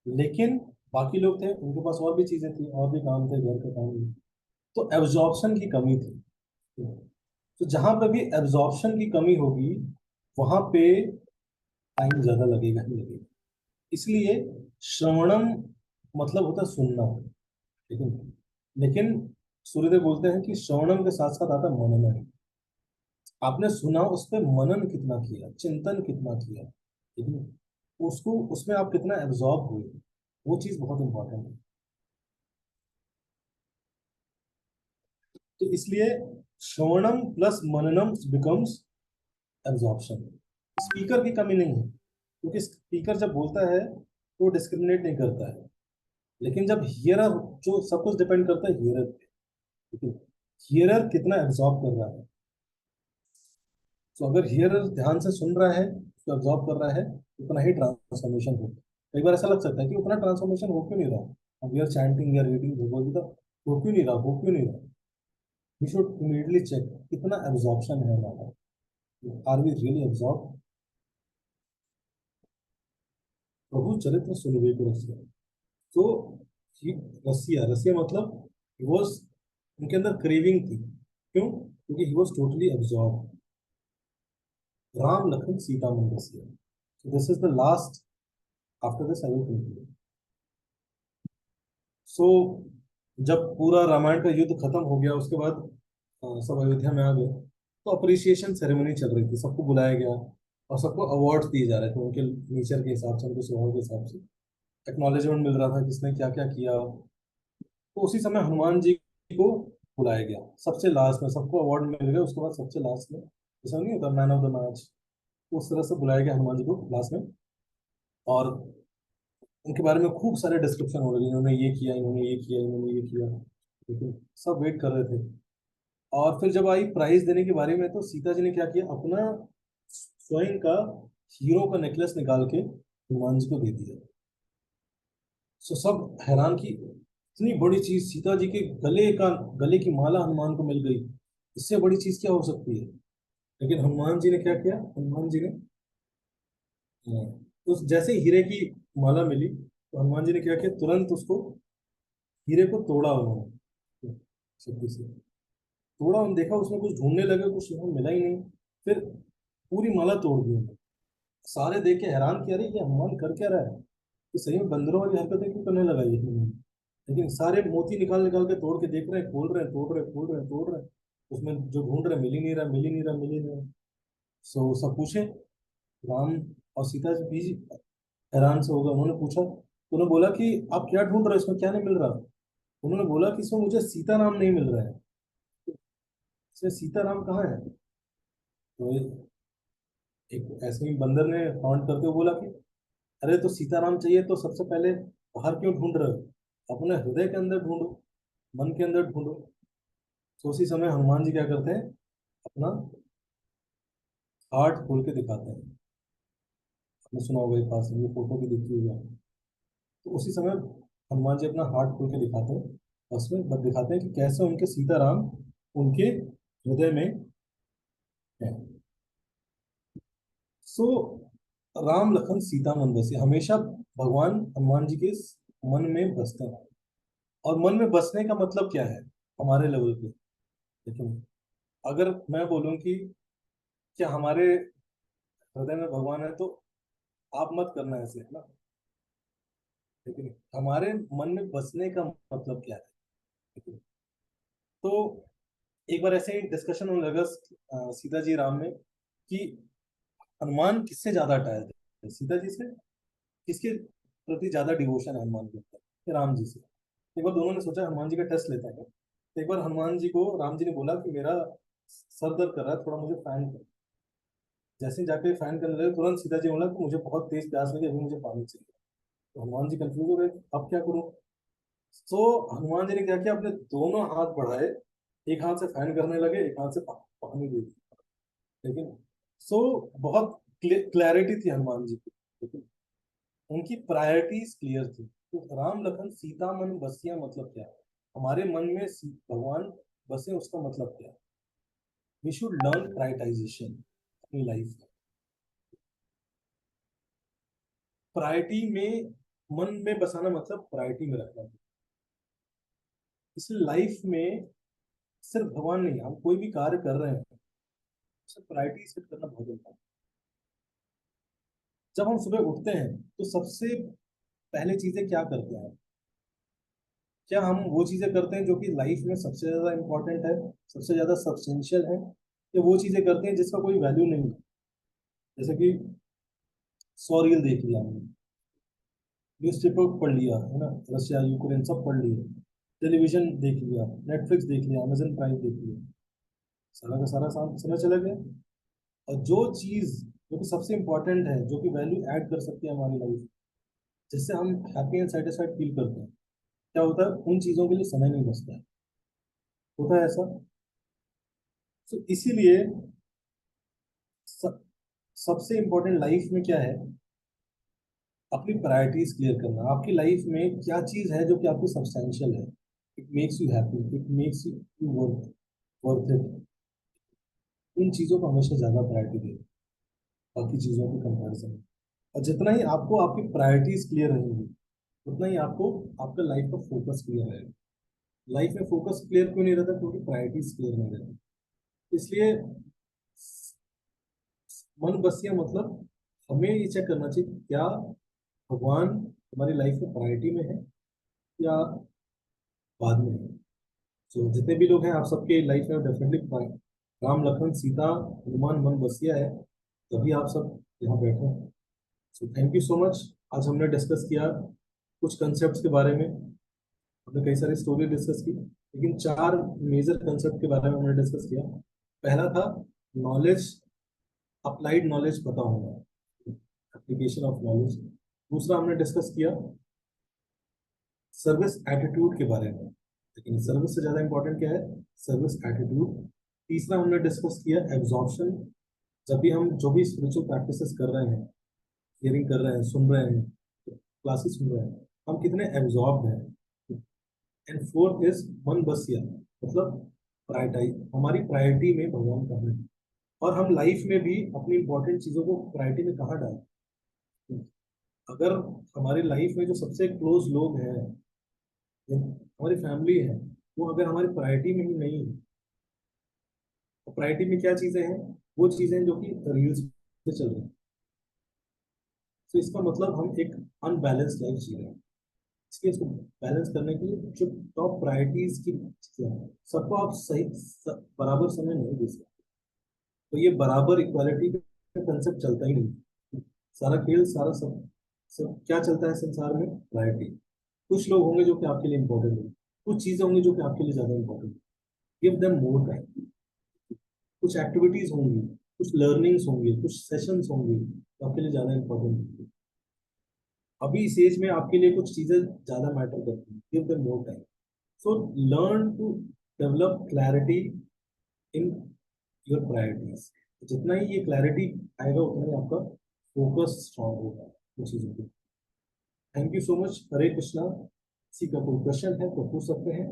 लेकिन बाकी लोग थे, उनके पास और भी चीजें थी, और भी काम थे, घर के काम भी, तो एब्जॉर्प्शन की कमी थी। तो जहां पे भी एब्जॉर्प्शन की कमी होगी वहां पे टाइम ज्यादा लगेगा ही लगेगा। इसलिए श्रवणम मतलब होता है सुनना, लेकिन लेकिन सूर्यदेव बोलते हैं कि श्रवणम के साथ साथ आता है मनन। आपने सुना, उस पर मनन कितना किया, चिंतन कितना किया, लेकिन उसको उसमें आप कितना एब्जॉर्ब हुए, वो चीज बहुत इंपॉर्टेंट है। तो इसलिए श्रवणम प्लस मननम बिकम्स एब्जॉर्प्शन। स्पीकर की कमी नहीं है, क्योंकि स्पीकर जब बोलता है तो वो डिस्क्रिमिनेट नहीं करता है, लेकिन जब हियरर, जो सब कुछ डिपेंड करता है हियरर पे, लेकिन हियरर कितना एब्जॉर्ब कर रहा है। तो अगर हियरर ध्यान से सुन रहा है, उसको एब्जॉर्ब कर रहा है, उतना ही ट्रांसफॉर्मेशन होगा। कई बार ऐसा लग सकता है कि उतना ट्रांसफॉर्मेशन हो क्यों नहीं रहा, अब वी आर चैंटिंग या रीडिंग भगवद गीता, हो क्यों नहीं रहा, हो क्यों नहीं रहा। वी शुड इमीडिएटली चेक कितना एब्जॉर्प्शन है हमारा, आर वी रियली एब्जॉर्ब। प्रभु चरित्र सुनवे को रसिया। तो ही रसिया, रसिया मतलब ही वॉज, उनके अंदर क्रेविंग थी, क्यों, क्योंकि he was totally absorb. Ram Lakhan Sita मन रसिया। So this is the last. After this I will conclude. So जब पूरा रामायण का युद्ध खत्म हो गया उसके बाद सब अयोध्या में आ गए, तो अप्रिसिएशन सेरेमनी चल रही थी, सबको बुलाया गया और सबको अवार्ड्स दिए जा रहे थे उनके नेचर के हिसाब से, उनके स्वभाव के हिसाब से एक्नॉलेजमेंट मिल रहा था किसने क्या क्या किया। तो उसी समय हनुमान जी को बुलाया गया सबसे लास्ट में, सबको अवार्ड मिल गया उसके बाद सबसे लास्ट में, ऐसा नहीं होता मैन ऑफ द मैच, उस तरह से बुलाया गया हनुमान जी को लास्ट में। और उनके बारे में खूब सारे डिस्क्रिप्शन हो रहे थे, इन्होंने ये किया, इन्होंने ये किया, इन्होंने ये किया, लेकिन सब वेट कर रहे थे। और फिर जब आई प्राइज देने के बारे में, तो सीता जी ने क्या किया, अपना स्वयं का हीरो का नेकलेस निकाल के हनुमान जी को दे दिया। सो सब हैरान की इतनी बड़ी चीज सीता जी के गले की माला हनुमान को मिल गई, इससे बड़ी चीज क्या हो सकती है। लेकिन हनुमान जी ने क्या किया, हनुमान जी ने उस जैसे ही हीरे की माला मिली, तो हनुमान जी ने क्या किया, तुरंत उसको हीरे को तोड़ा उन्होंने, शक्ति से तोड़ा, उन्होंने देखा उसमें कुछ ढूंढने लगे, कुछ उसमें मिला ही नहीं, फिर पूरी माला तोड़ दी उन्होंने। सारे देख के हैरान किया, अरे ये हनुमान कर क्या रहा है, ये सही में बंदरों वाली हरकतें क्यों करने लगा ये हनुमान। लेकिन सारे मोती निकाल निकाल के तोड़ के देख रहे हैं, खोल रहे हैं, तोड़ रहे हैं, खोल रहे हैं, तोड़ रहे हैं, उसमें जो ढूंढ रहे हैं, मिल ही नहीं रहा, मिल ही नहीं रहा, मिल ही नहीं रहा। सो सब पूछे, राम और सीता जी भी हैरान से होगा। उन्होंने पूछा, उन्होंने बोला कि आप क्या ढूंढ रहे हो, इसमें क्या नहीं मिल रहा। उन्होंने बोला कि इसमें मुझे सीताराम नहीं मिल रहा है। इसमें सीताराम कहाँ है? तो एक ऐसे ही बंदर ने काउंट करते हुए बोला कि अरे तो सीताराम चाहिए तो सबसे पहले बाहर क्यों ढूंढ रहे हो, अपने हृदय के अंदर ढूंढो, मन के अंदर ढूंढो। तो उसी समय हनुमान जी क्या करते हैं, अपना हार्ट खोल के दिखाते हैं। आपने सुना होगा, एक पास में फोटो भी दिखती हुई है। तो उसी समय हनुमान जी अपना हार्ट खोल के दिखाते हैं, और उसमें दिखाते हैं कि कैसे उनके सीताराम उनके हृदय में है। सो राम लखन सीता मन बसे, हमेशा भगवान हनुमान जी के मन में बसते हैं। और मन में बसने का मतलब क्या है हमारे लेवल पे, लेकिन अगर मैं बोलूं कि क्या हमारे हृदय में भगवान है, तो आप मत करना ऐसे, है ना। लेकिन हमारे मन में बसने का मतलब क्या है, लेकिन तो एक बार ऐसे ही डिस्कशन होने लगा सीता जी राम में, कि हनुमान किससे ज्यादा अटैच है, सीता जी से, किसके प्रति ज्यादा डिवोशन है हनुमान के ऊपर, या राम जी से। एक बार दोनों ने सोचा हनुमान जी का टेस्ट लेते हैं। तो एक बार हनुमान जी को राम जी ने बोला कि मेरा सर दर्द कर रहा है, थोड़ा मुझे फैन कर। जैसे ही जाके फैन करने लगे, तुरंत सीता जी बोला कि मुझे बहुत तेज प्यास लगी, अभी मुझे पानी चाहिए। तो हनुमान जी कंफ्यूज हो गए, अब क्या करूं। तो हनुमान जी ने क्या किया, अपने दोनों हाथ बढ़ाए, एक हाथ से फैन करने लगे, एक हाथ से पानी दे दिया। लेकिन सो बहुत क्लैरिटी थी हनुमान जी की, लेकिन उनकी प्रायोरिटीज क्लियर थी। तो राम लखन सीता मन बसिया मतलब क्या है, हमारे मन में भगवान बसे, उसका मतलब क्या है। वी शुड लर्न प्रायोरिटाइजेशन अपनी लाइफ में। प्रायोरिटी में मन में बसाना मतलब प्रायोरिटी में रखना। इसलिए लाइफ में सिर्फ भगवान नहीं, हम कोई भी कार्य कर रहे हैं, सिर्फ प्रायोरिटी सेट करना बहुत जरूरी है। जब हम सुबह उठते हैं तो सबसे पहले चीजें क्या करते हैं, क्या हम वो चीजें करते हैं जो कि लाइफ में सबसे ज्यादा इंपॉर्टेंट है, सबसे ज्यादा सब्सटेंशियल है, या वो चीजें करते हैं जिसका कोई वैल्यू नहीं है। जैसे कि 100 रील देख लिया हमने, न्यूज़पेपर पढ़ लिया, है ना, रशिया यूक्रेन सब पढ़ लिया, टेलीविजन देख लिया, नेटफ्लिक्स देख लिया, अमेजन प्राइम देख लिया, सारा का सारा समय चला गया। और जो चीज जो कि सबसे इंपॉर्टेंट है, जो कि वैल्यू ऐड कर सकती है हमारी लाइफ, जिससे हम हैप्पी एंड सेटिस्फाइड फील करते हैं, क्या होता है, उन चीजों के लिए समय नहीं बचता है। होता है ऐसा। तो इसीलिए सब, सबसे इंपॉर्टेंट लाइफ में क्या है, अपनी प्रायोरिटीज क्लियर करना। आपकी लाइफ में क्या चीज है जो कि आपकी सब्सटेंशियल है, it makes you happy, it makes you worth worth it. उन चीजों को हमेशा ज्यादा प्रायोरिटी दें बाकी चीजों के कंपैरिजन में। और जितना ही आपको आपकी प्रायोरिटीज क्लियर रहेंगी, उतना ही आपको आपका लाइफ का फोकस क्लियर रहेगा। लाइफ में फोकस क्लियर क्यों नहीं रहता, क्योंकि प्रायोरिटीज क्लियर नहीं रहती। इसलिए मन बसिया मतलब हमें ये चेक करना चाहिए कि क्या भगवान हमारी लाइफ में प्रायोरिटी में है या बाद में है। तो जितने भी लोग हैं, आप सबके लाइफ में डेफिनेटली राम लखन सीता हनुमान मन बसिया है, तभी आप सब यहाँ बैठे हैं। So thank you so much. आज हमने डिस्कस किया कुछ कंसेप्ट के बारे में, हमने कई सारी स्टोरी डिस्कस की, लेकिन 4 मेजर कंसेप्ट के बारे में हमने डिस्कस किया। पहला था नॉलेज, अप्लाइड नॉलेज पता होना, एप्लीकेशन ऑफ नॉलेज। दूसरा हमने डिस्कस किया सर्विस एटीट्यूड के बारे में, लेकिन सर्विस से ज्यादा इंपॉर्टेंट क्या है, सर्विस एटीट्यूड। तीसरा हमने डिस्कस किया एब्जॉर्प्शन, जब भी हम जो भी स्पिरिचुअल प्रैक्टिसेस कर रहे हैं, हियरिंग कर रहे हैं, सुन रहे हैं, क्लासेस सुन रहे हैं, हम कितने एब्जॉर्ब हैं। एंड फोर्थ इज मन बसिया, मतलब प्रायोरिटाइज, हमारी प्रायोरिटी में भगवान कहाँ है, और हम लाइफ में भी अपनी इंपॉर्टेंट चीजों को प्रायोरिटी में कहाँ डालें। अगर हमारी लाइफ में जो सबसे क्लोज लोग हैं, हमारी फैमिली है, वो अगर हमारी प्रायोरिटी में ही नहीं है, तो प्रायोरिटी में क्या चीजें हैं, वो चीजें जो कि रील्स पे चल रही हैं, तो इसका मतलब हम एक अनबैलेंस्ड लाइफ जी रहे हैं। इसलिए इसको बैलेंस करने के लिए जो टॉप प्रायोरिटीज की चीजें हैं, सबको आप बराबर समय नहीं दे सकते। तो ये बराबर इक्वालिटी का कंसेप्ट चलता ही नहीं। सारा खेल सारा सब क्या चलता है संसार में, प्रायोरिटी। कुछ लोग होंगे जो कि आपके लिए इंपॉर्टेंट है, कुछ चीजें होंगी जो कि आपके लिए ज्यादा इंपॉर्टेंट है, गिव देम मोर टाइम। कुछ एक्टिविटीज होंगी, कुछ लर्निंग्स होंगे, कुछ सेशंस होंगे तो आपके लिए ज्यादा इंपॉर्टेंट होंगे। अभी इस एज में आपके लिए कुछ चीजें ज्यादा मैटर करती हैं, give them more time. So learn to develop clarity in your priorities. जितना ही ये क्लैरिटी आएगा उतना ही आपका फोकस स्ट्रांग होगा उन चीजों पे। Thank you so much. Hare Krishna. किसी का कोई क्वेश्चन है तो पूछ सकते हैं।